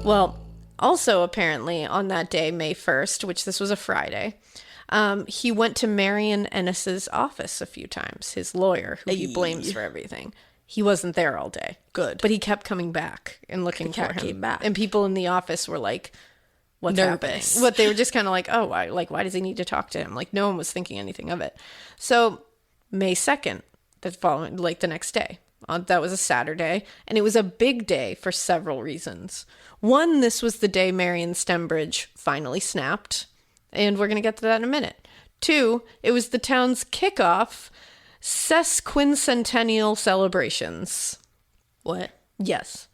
Well, also apparently on that day, May 1st, which this was a Friday, he went to Marion Ennis's office a few times, his lawyer, who he blames for everything. He wasn't there all day. Good. But he kept coming back and looking for him. Came back. And people in the office were like, what's nervous. happening? But they were just kind of like, oh, why does he need to talk to him? Like, no one was thinking anything of it. So May 2nd, the next day, that was a Saturday, and it was a big day for several reasons. One, this was the day Marion Stembridge finally snapped, and we're going to get to that in a minute. 2, it was the town's kickoff sesquicentennial celebrations. What? Yes.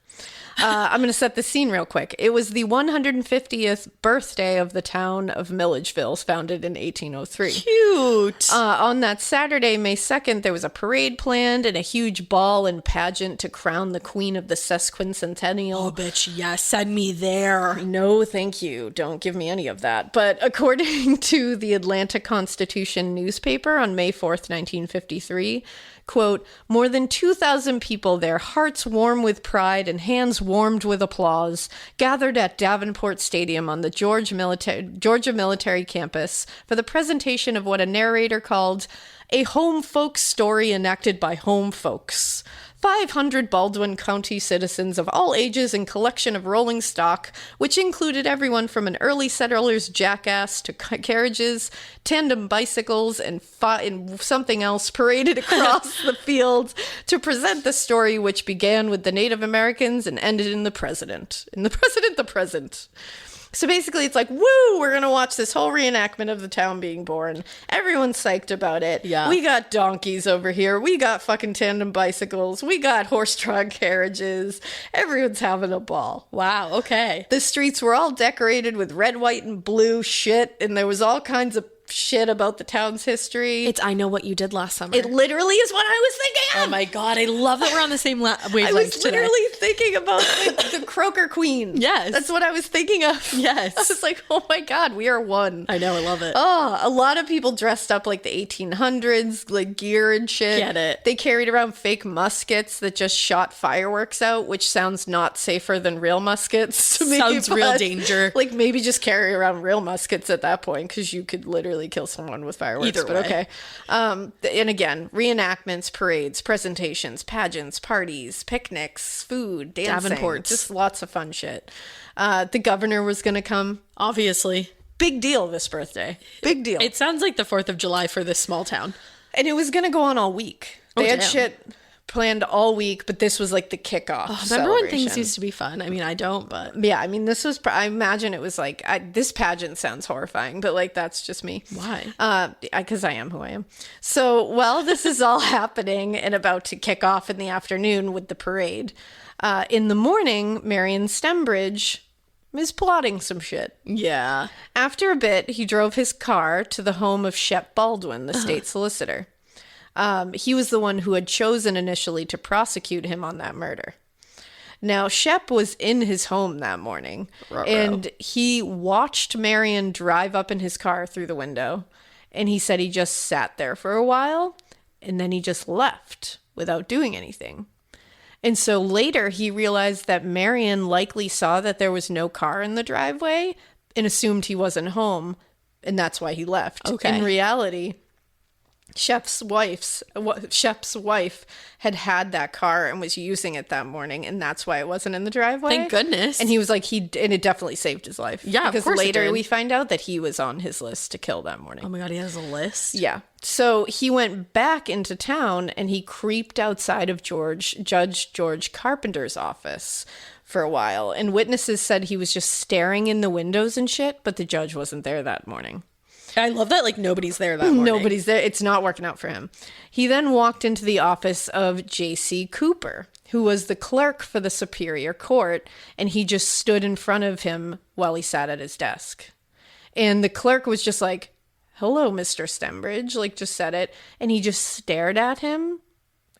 I'm going to set the scene real quick. It was the 150th birthday of the town of Milledgeville, founded in 1803. Cute. On that Saturday, May 2nd, there was a parade planned and a huge ball and pageant to crown the queen of the sesquicentennial. Oh, bitch, yes, send me there. No, thank you. Don't give me any of that. But according to the Atlanta Constitution newspaper on May 4th, 1953, quote, more than 2,000 people, their hearts warm with pride and hands warmed with applause, gathered at Davenport Stadium on the Georgia Military Campus for the presentation of what a narrator called a home folks story enacted by home folks. 500 Baldwin County citizens of all ages and collection of rolling stock, which included everyone from an early settler's jackass to carriages, tandem bicycles, and something else paraded across the field to present the story, which began with the Native Americans and ended in the president. The present. So basically, it's like, woo, we're going to watch this whole reenactment of the town being born. Everyone's psyched about it. Yeah. We got donkeys over here. We got fucking tandem bicycles. We got horse-drawn carriages. Everyone's having a ball. Wow, okay. The streets were all decorated with red, white, and blue shit, and there was all kinds of shit about the town's history. It's I Know What You Did Last Summer. It literally is what I was thinking of. Oh my God, I love that we're on the same wavelength I was today. literally thinking about the Croaker Queen. Yes. That's what I was thinking of. Yes. I was like, oh my God, we are one. I know, I love it. Oh, a lot of people dressed up like the 1800s, like gear and shit. Get it. They carried around fake muskets that just shot fireworks out, which sounds not safer than real muskets to me. Sounds real but, danger. Like maybe just carry around real muskets at that point because you could literally kill someone with fireworks. Either But way. okay. And again, reenactments, parades, presentations, pageants, parties, picnics, food, dancing. Davenports. Just lots of fun shit. The governor was going to come. Obviously. Big deal this birthday. Big deal. It sounds like the 4th of July for this small town. And it was going to go on all week. They had damn. shit planned all week, but this was like the kickoff. Remember when things celebration. used to be fun? I mean, I don't, but Yeah, I mean, this was, I imagine it was like, this pageant sounds horrifying, but like, that's just me. why? Because I am who I am. So, while this is all happening and about to kick off in the afternoon with the parade, in the morning, Marion Stembridge is plotting some shit. Yeah. After a bit, he drove his car to the home of Shep Baldwin, the state solicitor. He was the one who had chosen initially to prosecute him on that murder. Now, Shep was in his home that morning, and he watched Marion drive up in his car through the window, and he said he just sat there for a while, and then he just left without doing anything. And so later, he realized that Marion likely saw that there was no car in the driveway and assumed he wasn't home, and that's why he left. Okay. In reality, Shep's wife had that car and was using it that morning, and that's why it wasn't in the driveway. Thank goodness. And he was like, and it definitely saved his life. Yeah, of because course it later did. we find out that he was on his list to kill that morning. Oh my God, he has a list? Yeah. So he went back into town and he creeped outside of Judge George Carpenter's office for a while. And witnesses said he was just staring in the windows and shit, but the judge wasn't there that morning. I love that, like, nobody's there that morning. Nobody's there. It's not working out for him. He then walked into the office of J.C. Cooper, who was the clerk for the Superior Court, and he just stood in front of him while he sat at his desk. And the clerk was just like, "Hello, Mr. Stembridge," like, just said it, and he just stared at him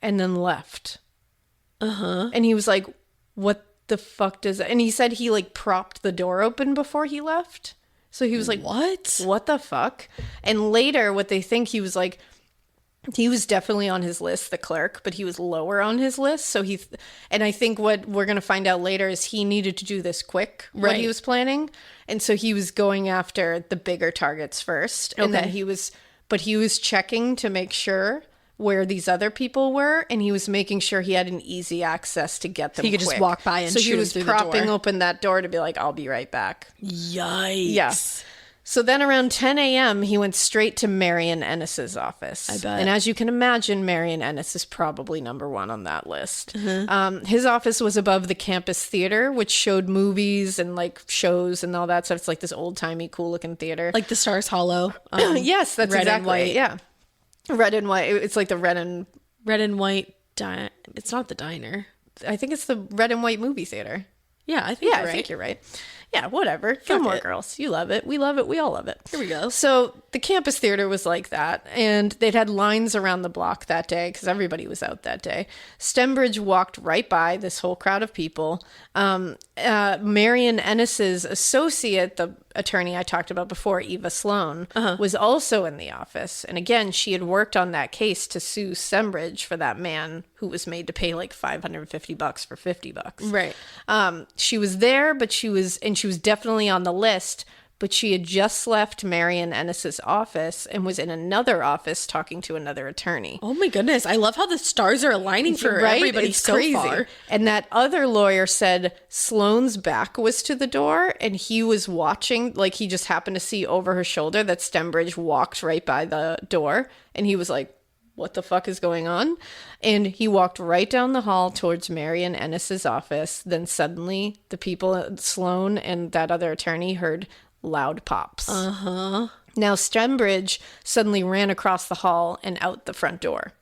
and then left. And he was like, "What the fuck does that?" And he said he, like, propped the door open before he left. So he was like, what the fuck? And later, what they think, he was like, he was definitely on his list, the clerk, but he was lower on his list. So and I think what we're going to find out later is he needed to do this quick, what he was planning. And so he was going after the bigger targets first. And then he was checking to make sure where these other people were, and he was making sure he had an easy access to get them. He could quick. just walk by and shoot him through the door. So he was propping open that door to be like, "I'll be right back." Yikes. Yeah. So then around 10 a.m., he went straight to Marion Ennis's office. I bet. And as you can imagine, Marion Ennis is probably number one on that list. His office was above the campus theater, which showed movies and, like, shows and all that stuff. It's like this old-timey, cool-looking theater. Like the Stars Hollow. Yes, that's red exactly and white. it. Yeah. Red and white. It's like the red and white. It's not the diner. I think it's the red and white movie theater. Yeah, I think you're right. I think you're right. Yeah, whatever. Gilmore Girls. You love it. We love it. We all love it. Here we go. So the campus theater was like that, and they'd had lines around the block that day because everybody was out that day. Stembridge walked right by this whole crowd of people. Marion Ennis's associate, the attorney I talked about before, Eva Sloan, was also in the office. And again, she had worked on that case to sue Stembridge for that man who was made to pay like $550 for $50. Right. She was there, but she was definitely on the list, but she had just left Marion Ennis's office and was in another office talking to another attorney. Oh my goodness. I love how the stars are aligning for everybody It's so crazy. far. And that other lawyer said Sloane's back was to the door and he was watching, like he just happened to see over her shoulder that Stembridge walked right by the door. And he was like, "What the fuck is going on?" And he walked right down the hall towards Marion Ennis's office. Then suddenly the people, Sloane and that other attorney, heard loud pops. Now Stembridge suddenly ran across the hall and out the front door,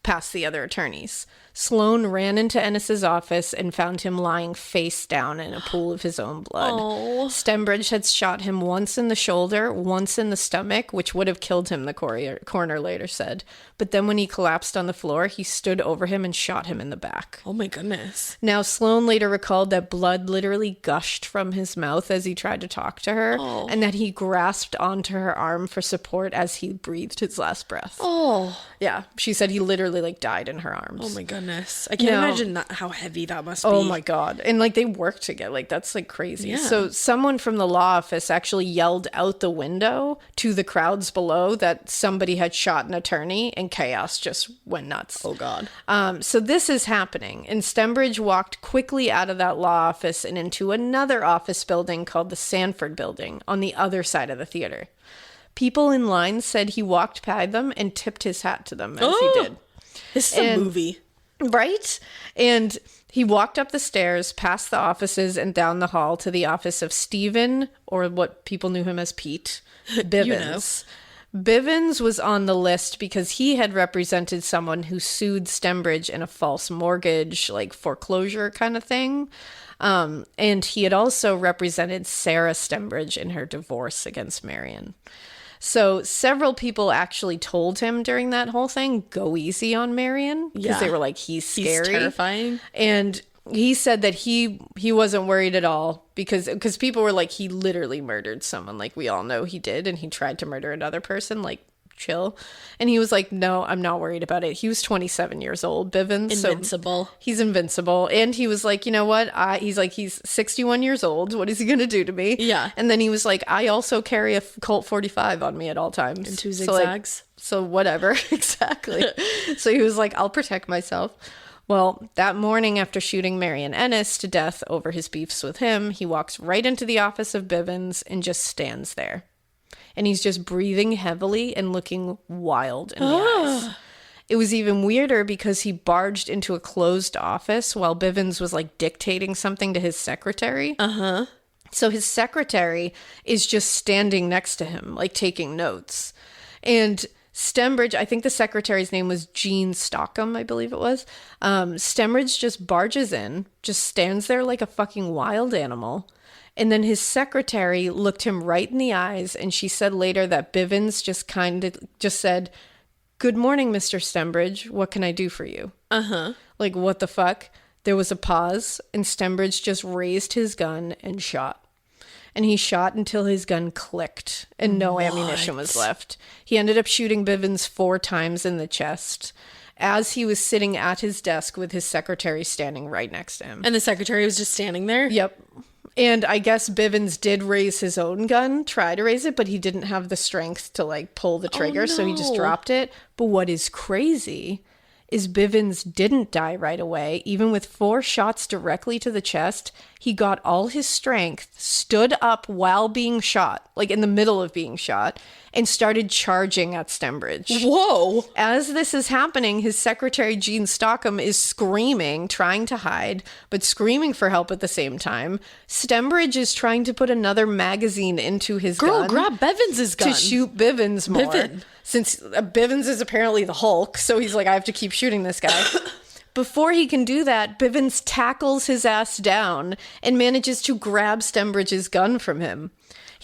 past the other attorneys. Sloane ran into Ennis's office and found him lying face down in a pool of his own blood. Stembridge had shot him once in the shoulder, once in the stomach, which would have killed him, the coroner later said. But then when he collapsed on the floor, he stood over him and shot him in the back. Oh my goodness. Now, Sloane later recalled that blood literally gushed from his mouth as he tried to talk to her, and that he grasped onto her arm for support as he breathed his last breath. Yeah, she said he literally like died in her arms. Oh my goodness. I can't imagine how heavy that must be. Oh my God. And like they worked together. Like that's like crazy. Yeah. So someone from the law office actually yelled out the window to the crowds below that somebody had shot an attorney, and chaos just went nuts. Oh God. So this is happening, and Stembridge walked quickly out of that law office and into another office building called the Sanford Building on the other side of the theater. People in line said he walked by them and tipped his hat to them as he did. This is a movie. Right? And he walked up the stairs, past the offices, and down the hall to the office of Stephen, or what people knew him as Pete, Bivens. Bivens was on the list because he had represented someone who sued Stembridge in a false mortgage, like foreclosure kind of thing. And he had also represented Sarah Stembridge in her divorce against Marion. So several people actually told him during that whole thing, go easy on Marion, because they were like, he's scary. He's terrifying. And he said that he wasn't worried at all because people were like, he literally murdered someone. Like we all know he did. And he tried to murder another person, like chill. And he was like, no, I'm not worried about it. He was 27 years old, Bivens. Invincible. So he's invincible. And he was like, you know what? He's 61 years old. What is he going to do to me? Yeah. And then he was like, I also carry a Colt 45 on me at all times. And 2 zigzags. So whatever. Exactly. So he was like, I'll protect myself. Well, that morning after shooting Marion Ennis to death over his beefs with him, he walks right into the office of Bivens and just stands there. And he's just breathing heavily and looking wild in the eyes. It was even weirder because he barged into a closed office while Bivens was like dictating something to his secretary. So his secretary is just standing next to him, like taking notes. And Stembridge, I think the secretary's name was Jean Stockham, I believe it was. Stembridge just barges in, just stands there like a fucking wild animal. And then his secretary looked him right in the eyes, and she said later that Bivens just said, "Good morning, Mr. Stembridge. What can I do for you?" Like, what the fuck? There was a pause, and Stembridge just raised his gun and shot. And he shot until his gun clicked and no ammunition was left. He ended up shooting Bivens 4 times in the chest as he was sitting at his desk with his secretary standing right next to him. And the secretary was just standing there? Yep. And I guess Bivens did raise his own gun, try to raise it, but he didn't have the strength to like pull the trigger, so he just dropped it. But what is crazy is Bivens didn't die right away. Even with 4 shots directly to the chest, he got all his strength, stood up while being shot, like in the middle of being shot, and started charging at Stembridge. Whoa! As this is happening, his secretary, Jean Stockham, is screaming, trying to hide, but screaming for help at the same time. Stembridge is trying to put another magazine into his gun. Girl, grab Bivens' gun. To shoot Bivens more. Since Bivens is apparently the Hulk, so he's like, I have to keep shooting this guy. Before he can do that, Bivens tackles his ass down and manages to grab Stembridge's gun from him.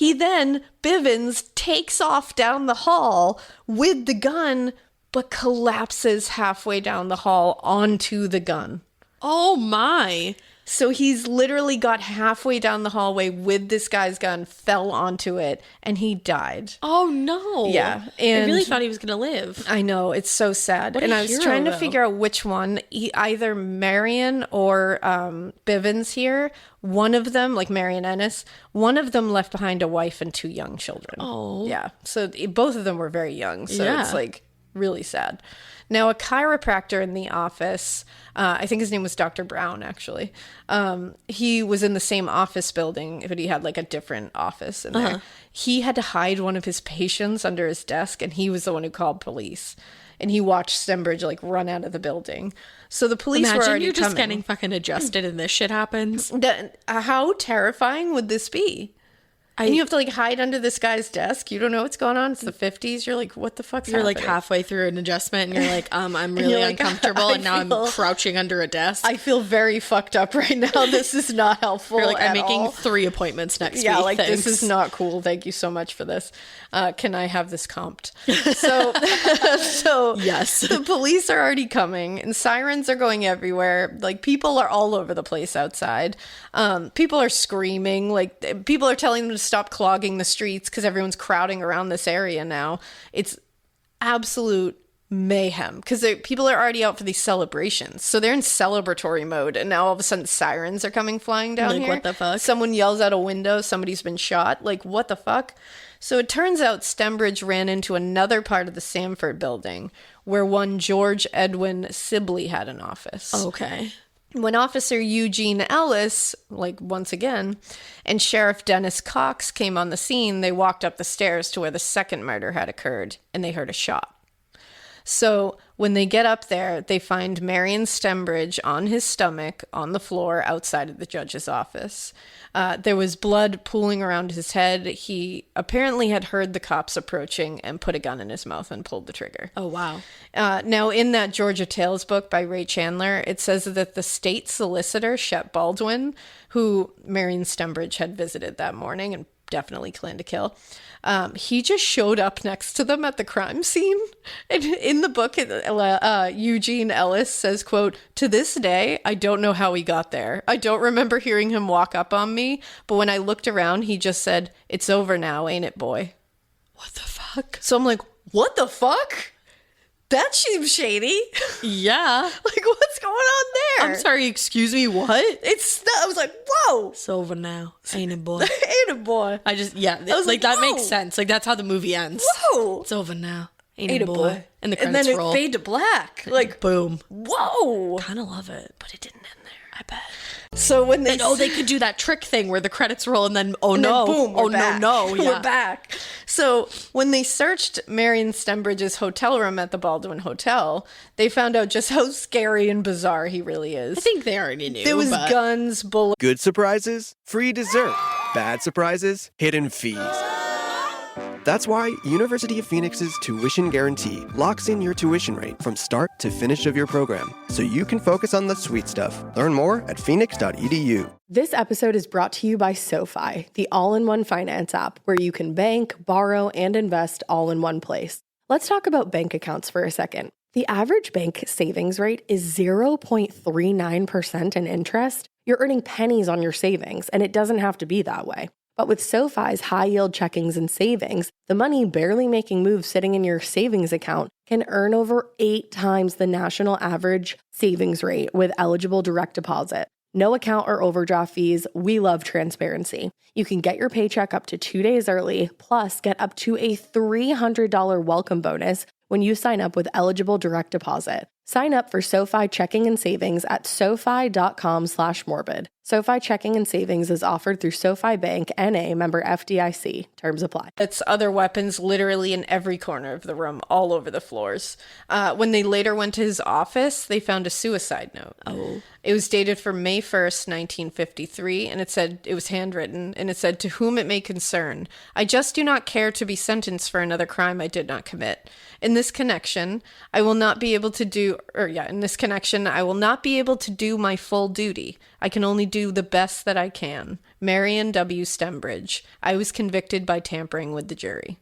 Bivens takes off down the hall with the gun, but collapses halfway down the hall onto the gun. Oh my. So he's literally got halfway down the hallway with this guy's gun, fell onto it, and he died. Oh no. Yeah. And I really thought he was going to live. I know. It's so sad. What and a I was hero, trying to though. figure out which one, either Marion or Bivens here. One of them, like Marion Ennis, one of them left behind a wife and 2 young children. Oh. Yeah. So both of them were very young. So Yeah. it's like really sad. Now, a chiropractor in the office, I think his name was Dr. Brown, actually. He was in the same office building, but he had like a different office in there. He had to hide one of his patients under his desk, and he was the one who called police. And he watched Stembridge like run out of the building. So the police were already you're just coming. getting fucking adjusted and this shit happens. How terrifying would this be? And you have to like hide under this guy's desk. You don't know what's going on. It's the 50s. You're like, what the fuck's You're happening? like halfway through an adjustment and you're like, I'm really like, uncomfortable and now I'm crouching under a desk. I feel very fucked up right now. This is not helpful. You're like, I'm at making all. 3 appointments next week. Yeah, like Thanks. this is not cool. Thank you so much for this. Can I have this comped? So, so Yes. the police are already coming and sirens are going everywhere. Like people are all over the place outside. People are screaming. Like people are telling them to stop clogging the streets because everyone's crowding around this area now. It's absolute mayhem because people are already out for these celebrations, so they're in celebratory mode, and now all of a sudden sirens are coming flying down Like, here. what the fuck? Someone yells out a window, somebody's been shot. Like, what the fuck? So it turns out Stembridge ran into another part of the Sanford building where one George Edwin Sibley had an office. Okay. When Officer Eugene Ellis, like once again, and Sheriff Dennis Cox came on the scene, they walked up the stairs to where the second murder had occurred, and they heard a shot. So when they get up there, they find Marion Stembridge on his stomach on the floor outside of the judge's office. There was blood pooling around his head. He apparently had heard the cops approaching and put a gun in his mouth and pulled the trigger. Oh, wow. Now, in that Georgia Tales book by Ray Chandler, it says that the state solicitor, Shep Baldwin, who Marion Stembridge had visited that morning and definitely planned to kill, he just showed up next to them at the crime scene. And in the book, Eugene Ellis says, quote, "To this day, I don't know how he got there. I don't remember hearing him walk up on me, but when I looked around, he just said, 'It's over now, ain't it, boy?'" What the fuck? So I'm like, what the fuck? That seems shady. Yeah. Like, what's going on there? I'm sorry, excuse me, what? I was like, whoa. It's over now. Ain't it, boy? Ain't it, boy? I just, yeah, was like, like, that whoa. makes sense. Like, that's how the movie ends. Whoa. It's over now. Ain't Ain't it, boy? And the credits then roll. it fade to black. Like, Boom. whoa. Kind of love it. But it didn't end there. I bet. So when they they could do that trick thing where the credits roll and then and then boom, we're oh back. no, yeah. We're back. So when they searched Marion Stembridge's hotel room at the Baldwin Hotel, they found out just how scary and bizarre he really is. I think they already knew. There was guns, bullets. Good surprises, free dessert. Bad surprises, hidden fees. That's why University of Phoenix's Tuition Guarantee locks in your tuition rate from start to finish of your program, so you can focus on the sweet stuff. Learn more at phoenix.edu. This episode is brought to you by SoFi, the all-in-one finance app where you can bank, borrow, and invest all in one place. Let's talk about bank accounts for a second. The average bank savings rate is 0.39% in interest. You're earning pennies on your savings, and it doesn't have to be that way. But with SoFi's high-yield checkings and savings, the money barely making moves sitting in your savings account can earn over 8 times the national average savings rate with eligible direct deposit. No account or overdraft fees. We love transparency. You can get your paycheck up to 2 days early, plus get up to a $300 welcome bonus when you sign up with eligible direct deposit. Sign up for SoFi checking and savings at sofi.com/morbid. SoFi checking and savings is offered through SoFi Bank, N.A., member FDIC. Terms apply. It's other weapons literally in every corner of the room, all over the floors. When they later went to his office, they found a suicide note. Oh. It was dated for May 1st, 1953, and it was handwritten, and it said, "To whom it may concern, I just do not care to be sentenced for another crime I did not commit. In this connection, I will not be able to do my full duty. I can only do the best that I can. Marion W. Stembridge. I was convicted by tampering with the jury."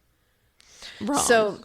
Wrong. So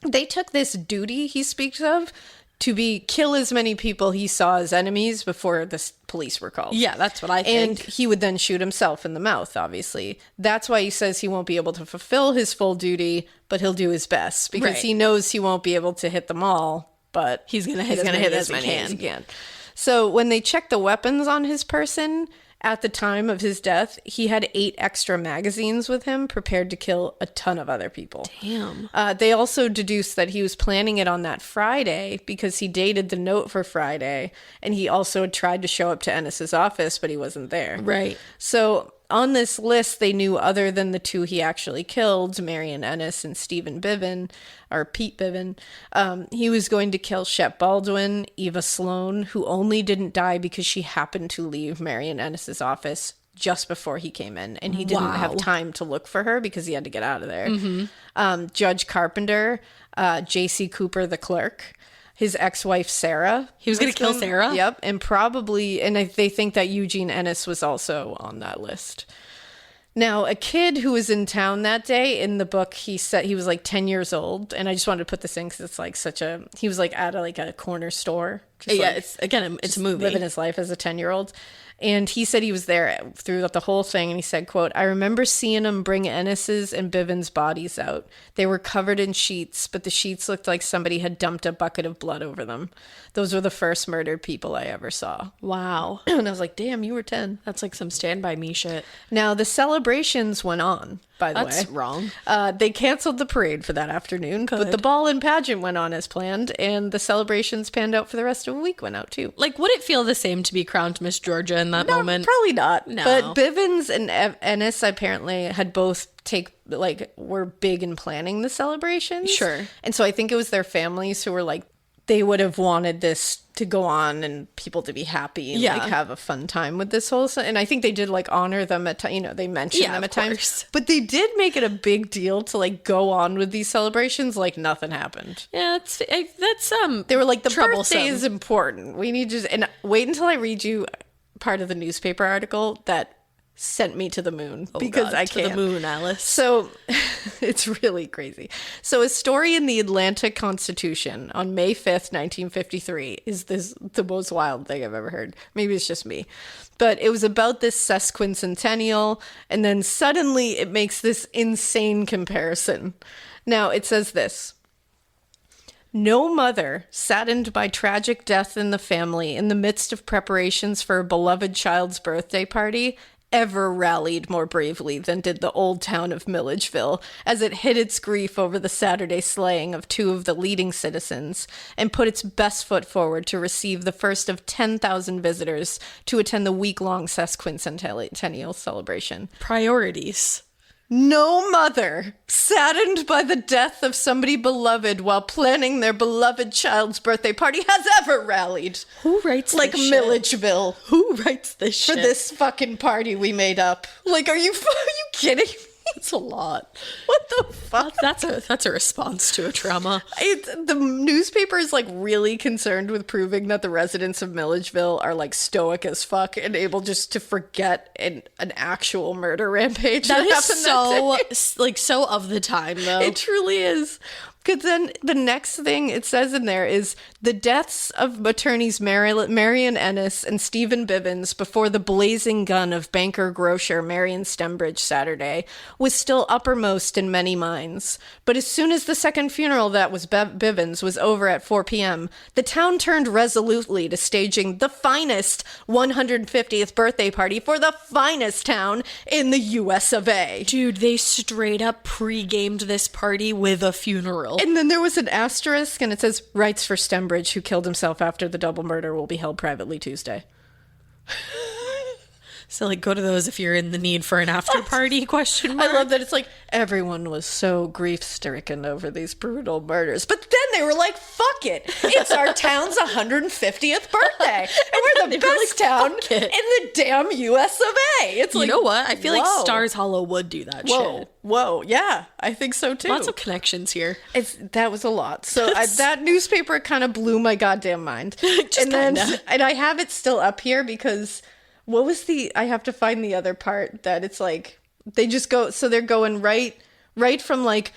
they took this duty he speaks of to be kill as many people he saw as enemies before the police were called. Yeah, that's what I And think. he would then shoot himself in the mouth, obviously. That's why he says he won't be able to fulfill his full duty, but he'll do his best because Right. he knows he won't be able to hit them all, but He's gonna hit as many as he can. So when they checked the weapons on his person, at the time of his death, he had 8 extra magazines with him, prepared to kill a ton of other people. Damn. They also deduced that he was planning it on that Friday because he dated the note for Friday, and he also had tried to show up to Ennis's office, but he wasn't there. Right. So on this list, they knew other than the 2 he actually killed, Marion Ennis and Stephen Bivin, or Pete Bivin, he was going to kill Shep Baldwin, Eva Sloan, who only didn't die because she happened to leave Marion Ennis's office just before he came in, and he didn't have time to look for her because he had to get out of there. Mm-hmm. Judge Carpenter, J.C. Cooper, the clerk, his ex-wife Sarah. He was going to kill Sarah? Yep, and they think that Eugene Ennis was also on that list. Now, a kid who was in town that day, in the book, he said he was like 10 years old, and I just wanted to put this in because it's like he was like at a corner store. Just Yeah, like, it's a movie. living his life as a 10-year-old. And he said he was there throughout the whole thing. And he said, quote, "I remember seeing him bring Ennis's and Bivin's bodies out. They were covered in sheets, but the sheets looked like somebody had dumped a bucket of blood over them. Those were the first murdered people I ever saw." Wow. And I was like, damn, you were 10. That's like some Stand By Me shit. Now, the celebrations went on, by the way. That's wrong. They canceled the parade for that afternoon, but the ball and pageant went on as planned, and the celebrations panned out for the rest of the week went out too. Like, would it feel the same to be crowned Miss Georgia in that moment? Probably not. No. But Bivens and Ennis apparently had both were big in planning the celebrations. Sure. And so I think it was their families who were like, they would have wanted this to go on and people to be happy and like have a fun time with this whole. And I think they did like honor them at they mentioned them at times, but they did make it a big deal to like go on with these celebrations like nothing happened. Yeah, that's They were like, the troublesome. birthday is important. We need to, and wait until I read you part of the newspaper article that sent me to the moon because I can't. To the moon, Alice. So it's really crazy. So a story in the Atlanta Constitution on May 5th, 1953 is the most wild thing I've ever heard. Maybe it's just me. But it was about this sesquicentennial, and then suddenly it makes this insane comparison. Now it says this: "No mother, saddened by tragic death in the family in the midst of preparations for a beloved child's birthday party, ever rallied more bravely than did the old town of Milledgeville as it hid its grief over the Saturday slaying of two of the leading citizens and put its best foot forward to receive the first of 10,000 visitors to attend the week-long sesquicentennial celebration. Priorities. No mother, saddened by the death of somebody beloved while planning their beloved child's birthday party, has ever rallied. Who writes like this shit? Milledgeville Who writes this for shit? this fucking party we made up? Like, are you kidding me? That's a lot. What the fuck? That's a response to a trauma. The newspaper is like really concerned with proving that the residents of Milledgeville are like stoic as fuck and able just to forget an actual murder rampage That is happened that day. so of the time though. It truly is. Because then the next thing it says in there is the deaths of attorneys Marion Ennis and Stephen Bivens before the blazing gun of banker grocer Marion Stembridge Saturday was still uppermost in many minds. But as soon as the second funeral that was Bivens was over at 4 p.m., the town turned resolutely to staging the finest 150th birthday party for the finest town in the US of A. Dude, they straight up pre-gamed this party with a funeral. And then there was an asterisk, and it says, rights for Stembridge, who killed himself after the double murder, will be held privately Tuesday. So, like, go to those if you're in the need for an after party, question mark. I love that it's like, everyone was so grief-stricken over these brutal murders. But then they were like, fuck it. It's our town's 150th birthday. And we're the best town in the damn US of A. It's like, you know what? I feel like whoa. Stars Hollow would do that shit. Whoa. Yeah, I think so too. Lots of connections here. That was a lot. So that newspaper kind of blew my goddamn mind. And I have it still up here because I have to find the other part that it's like, they just go, so they're going right from like,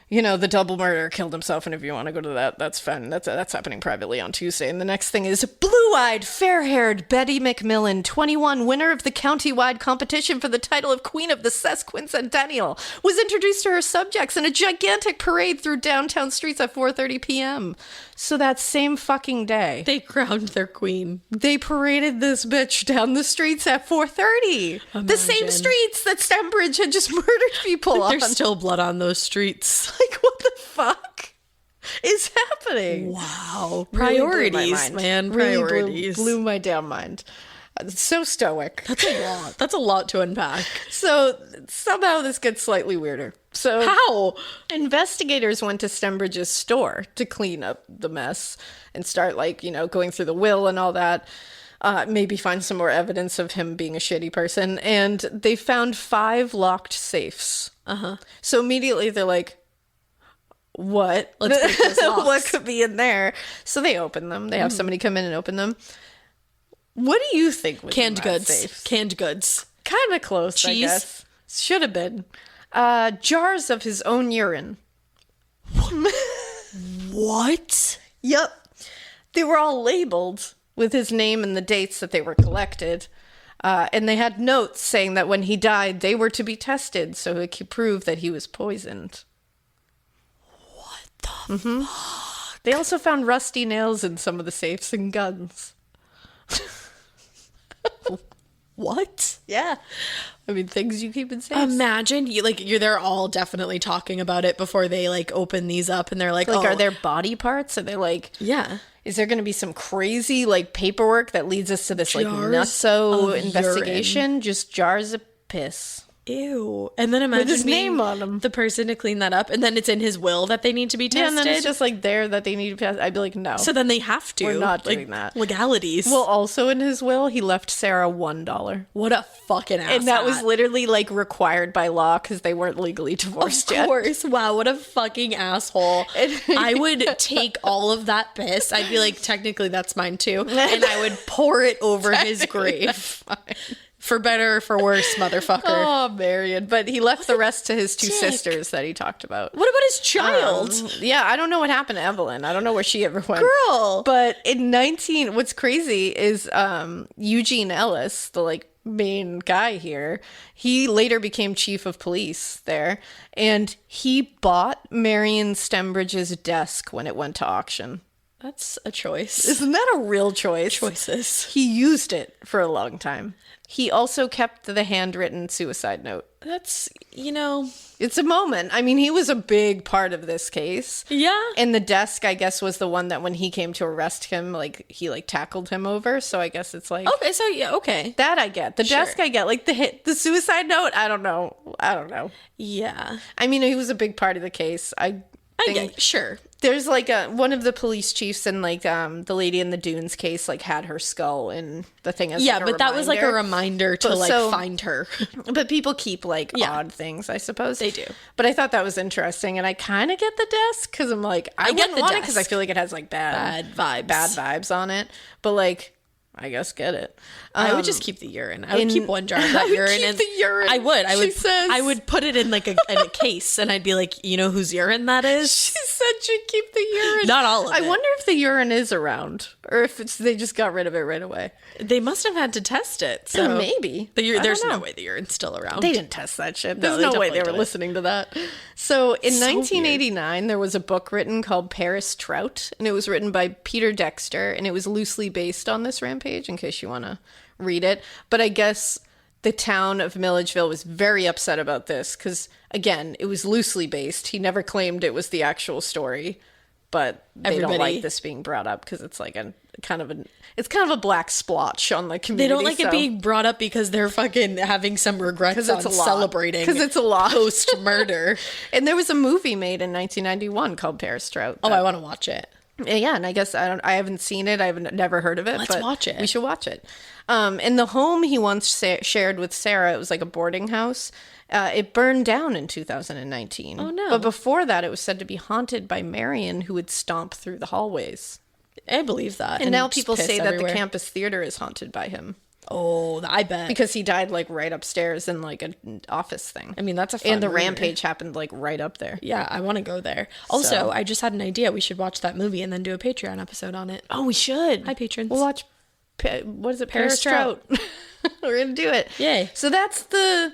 you know, the double murder, killed himself, and if you want to go to that, that's fun. That's happening privately on Tuesday. And the next thing is blue-eyed, fair-haired Betty McMillan, 21, winner of the county-wide competition for the title of Queen of the Sesquicentennial, was introduced to her subjects in a gigantic parade through downtown streets at 4:30 p.m. So that same fucking day, They crowned their queen. they paraded this bitch down the streets at 4:30. The same Imagine. streets that Stembridge had just murdered people on. There's still blood on those streets. Like, what the fuck is happening? Wow. Really blew my Priorities, mind. man. Really Priorities. blew my damn mind. It's so stoic. That's a lot. That's a lot to unpack. So somehow this gets slightly weirder. So How? investigators went to Stembridge's store to clean up the mess and start, like, you know, going through the will and all that. Maybe find some more evidence of him being a shitty person. And they found 5 locked safes. So immediately they're like, what? Let's break those locks. What could be in there? So they open them. They have somebody come in and open them. What do you think was in Canned that goods. safe? Canned goods. Kind of close, I Cheese? guess. Should have been. Jars of his own urine. What? Yep. They were all labeled with his name and the dates that they were collected. And they had notes saying that when he died, they were to be tested so it could prove that he was poisoned. What the fuck? They also found rusty nails in some of the safes and guns. What? Yeah. I mean, things you keep in safes. Imagine they're all definitely talking about it before they like open these up, and they're like, Like, oh, are there body parts? Are they like... yeah. Is there going to be some crazy, like, paperwork that leads us to this, like, Jars nutso of investigation? Just jars of piss. Ew. And then imagine his being name on 'em. the person to clean that up, and then it's in his will that they need to be tested. Yeah, and then it's just, like, there that they need to pass. I'd be like, no. so then they have to. We're not like, doing that. Legalities. Well, also in his will, he left Sarah $1. what a fucking ass. And that was literally, like, required by law because they weren't legally divorced Of yet. course. Wow, what a fucking asshole. I would take all of that piss. I'd be like, technically that's mine too. And I would pour it over his grave. For better or for worse, motherfucker. Oh, Marion. But he left the rest to his 2 dick. sisters that he talked about. What about his child? Yeah, I don't know what happened to Evelyn. I don't know where she ever went. Girl. But in what's crazy is Eugene Ellis, the like main guy here, he later became chief of police there, and he bought Marion Stembridge's desk when it went to auction. That's a choice. Isn't that a real choice? Choices. He used it for a long time. He also kept the handwritten suicide note. That's, It's a moment. I mean, he was a big part of this case. Yeah. And the desk, I guess, was the one that when he came to arrest him, like, he, like, tackled him over. So I guess it's like... Okay, so yeah, okay. That I get. The desk I get. Like, the suicide note, I don't know. Yeah. I mean, he was a big part of the case. I get, sure. There's like one of the police chiefs in like the lady in the Dunes case like had her skull in the thing as like, but that was like a reminder to find her. But people keep like odd things, I suppose. They do. But I thought that was interesting, and I kind of get the desk because I'm like I get the want it desk because I feel like it has like bad vibes on it. But like I guess get it. I would just keep the urine. I would keep one jar of that urine. Keep the urine. I would. Says. I would put it in like in a case, and I'd be like, you know whose urine that is? She said she'd keep the urine. Not all of it. I wonder if the urine is around, or if they just got rid of it right away. They must have had to test it. So maybe. There's no way the urine's still around. They didn't test that shit. No, There's no way they were listening to that. So in 1989, there was a book written called Paris Trout, and it was written by Peter Dexter, and it was loosely based on this rampage, in case you want to read it. But I guess the town of Milledgeville was very upset about this because, again, it was loosely based. He never claimed it was the actual story, but they don't like this being brought up because it's like it's kind of a black splotch on the community. They don't like it being brought up because they're fucking having some regrets on celebrating. Because it's a lot. Post-murder. And there was a movie made in 1991 called Paris Trout. Oh, I want to watch it. Yeah, and I guess I haven't seen it. I've never heard of it. Let's watch it. We should watch it. And the home he once shared with Sarah, it was like a boarding house. It burned down in 2019. Oh, no. But before that, it was said to be haunted by Marion, who would stomp through the hallways. I believe that. And now people say that the campus theater is haunted by him. Oh, I bet. Because he died like right upstairs in like an office thing. I mean, that's a fun And the movie. Rampage happened like right up there. Yeah, I want to go there. Also, I just had an idea. We should watch that movie and then do a Patreon episode on it. Oh, we should. Hi, patrons. We'll watch, what is it? Paris Trout. We're going to do it. Yay. So that's the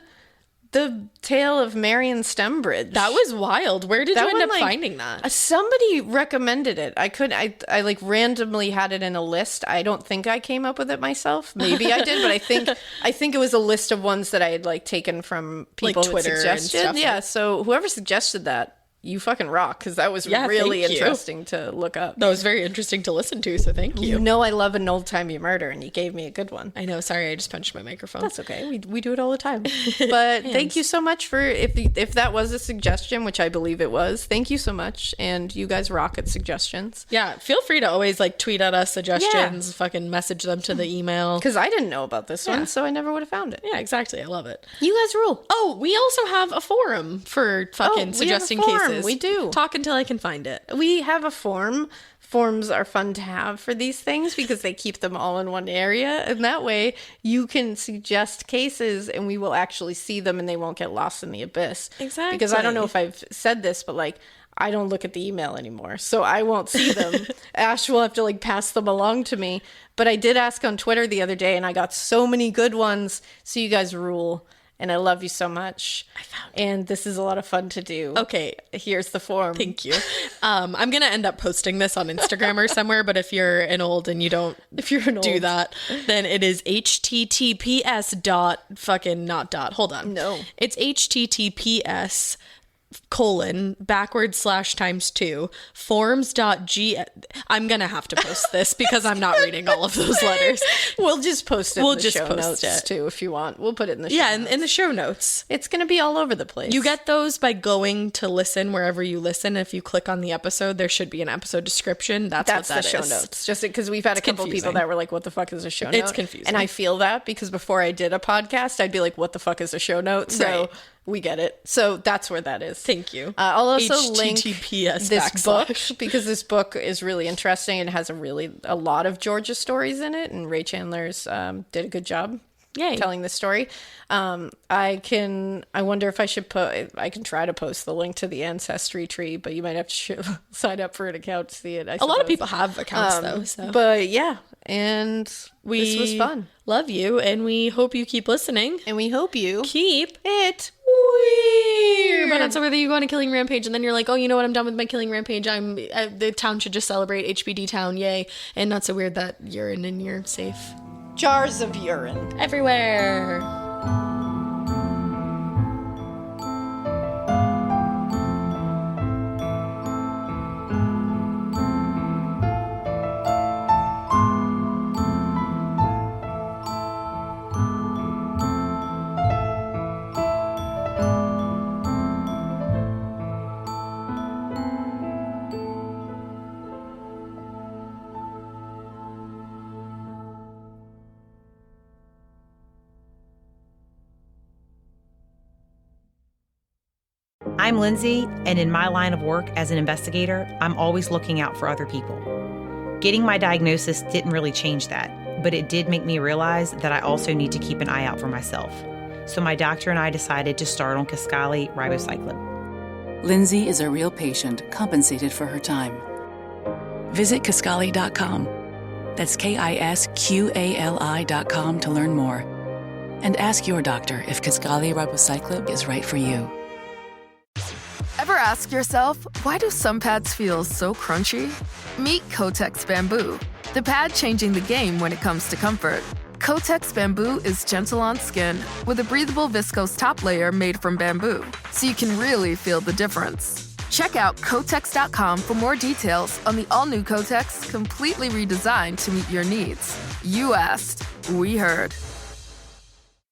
tale of Marion Stembridge. That was wild. Where did you end up finding that? Somebody recommended it. I like randomly had it in a list. I don't think I came up with it myself. Maybe I did, but I think it was a list of ones that I had like taken from people like Twitter who suggested. And stuff. Yeah, so whoever suggested that, you fucking rock, because that was really interesting to look up. That was very interesting to listen to, so thank you. You know I love an old-timey murder, and you gave me a good one. I know, sorry, I just punched my microphone. That's okay. We do it all the time. But thank you so much for, if that was a suggestion, which I believe it was, thank you so much, and you guys rock at suggestions. Yeah, feel free to always like tweet at us suggestions, fucking message them to the email. Because I didn't know about this one, so I never would have found it. Yeah, exactly. I love it. You guys rule. Oh, we also have a forum for fucking suggesting cases. We do. Talk until I can find it. We have a form. Forms are fun to have for these things because they keep them all in one area. And that way you can suggest cases and we will actually see them and they won't get lost in the abyss. Exactly. Because I don't know if I've said this, but like, I don't look at the email anymore, so I won't see them. Ash will have to like pass them along to me. But I did ask on Twitter the other day and I got so many good ones. So you guys rule. And I love you so much. I found it. And this is a lot of fun to do. Okay. Here's the form. Thank you. I'm going to end up posting this on Instagram or somewhere, but if you're an old and you don't do that, then it is https dot fucking not dot. Hold on. No. It's https /2 forms.g. I'm gonna have to post this because I'm not reading all of those letters. We'll just post it. We'll in the just show post notes it too if you want. We'll put it in the show notes. in the show notes. It's gonna be all over the place. You get those by going to listen wherever you listen. If you click on the episode, there should be an episode description. That's what that the show is. notes. Just because we've had a couple people that were like, "What the fuck is a show note?" It's confusing, and I feel that because before I did a podcast, I'd be like, "What the fuck is a show note?" So. Right. We get it. So that's where that is. Thank you. I'll also link HTTPS this book because this book is really interesting and has a lot of Georgia stories in it. And Ray Chandler's did a good job telling the story. I wonder if I should I can try to post the link to the ancestry tree, but you might have to sign up for an account to see it. A lot of people have accounts though. So. But yeah, and this was fun. Love you, and we hope you keep listening. And we hope you keep it weird. weird. But that's whether you go on a killing rampage and then you're like, oh, you know what? I'm done with my killing rampage. The town should just celebrate HBD town. Yay. And not so weird that urine and you're safe. Jars of urine. Everywhere. I'm Lindsay, and in my line of work as an investigator, I'm always looking out for other people. Getting my diagnosis didn't really change that, but it did make me realize that I also need to keep an eye out for myself. So my doctor and I decided to start on Kisqali ribociclib. Lindsay is a real patient compensated for her time. Visit Kisqali.com. That's KISQALI.com to learn more. And ask your doctor if Kisqali ribociclib is right for you. Ever ask yourself, why do some pads feel so crunchy? Meet Kotex Bamboo, the pad changing the game when it comes to comfort. Kotex Bamboo is gentle on skin with a breathable viscose top layer made from bamboo, so you can really feel the difference. Check out Kotex.com for more details on the all-new Kotex, completely redesigned to meet your needs. You asked, we heard.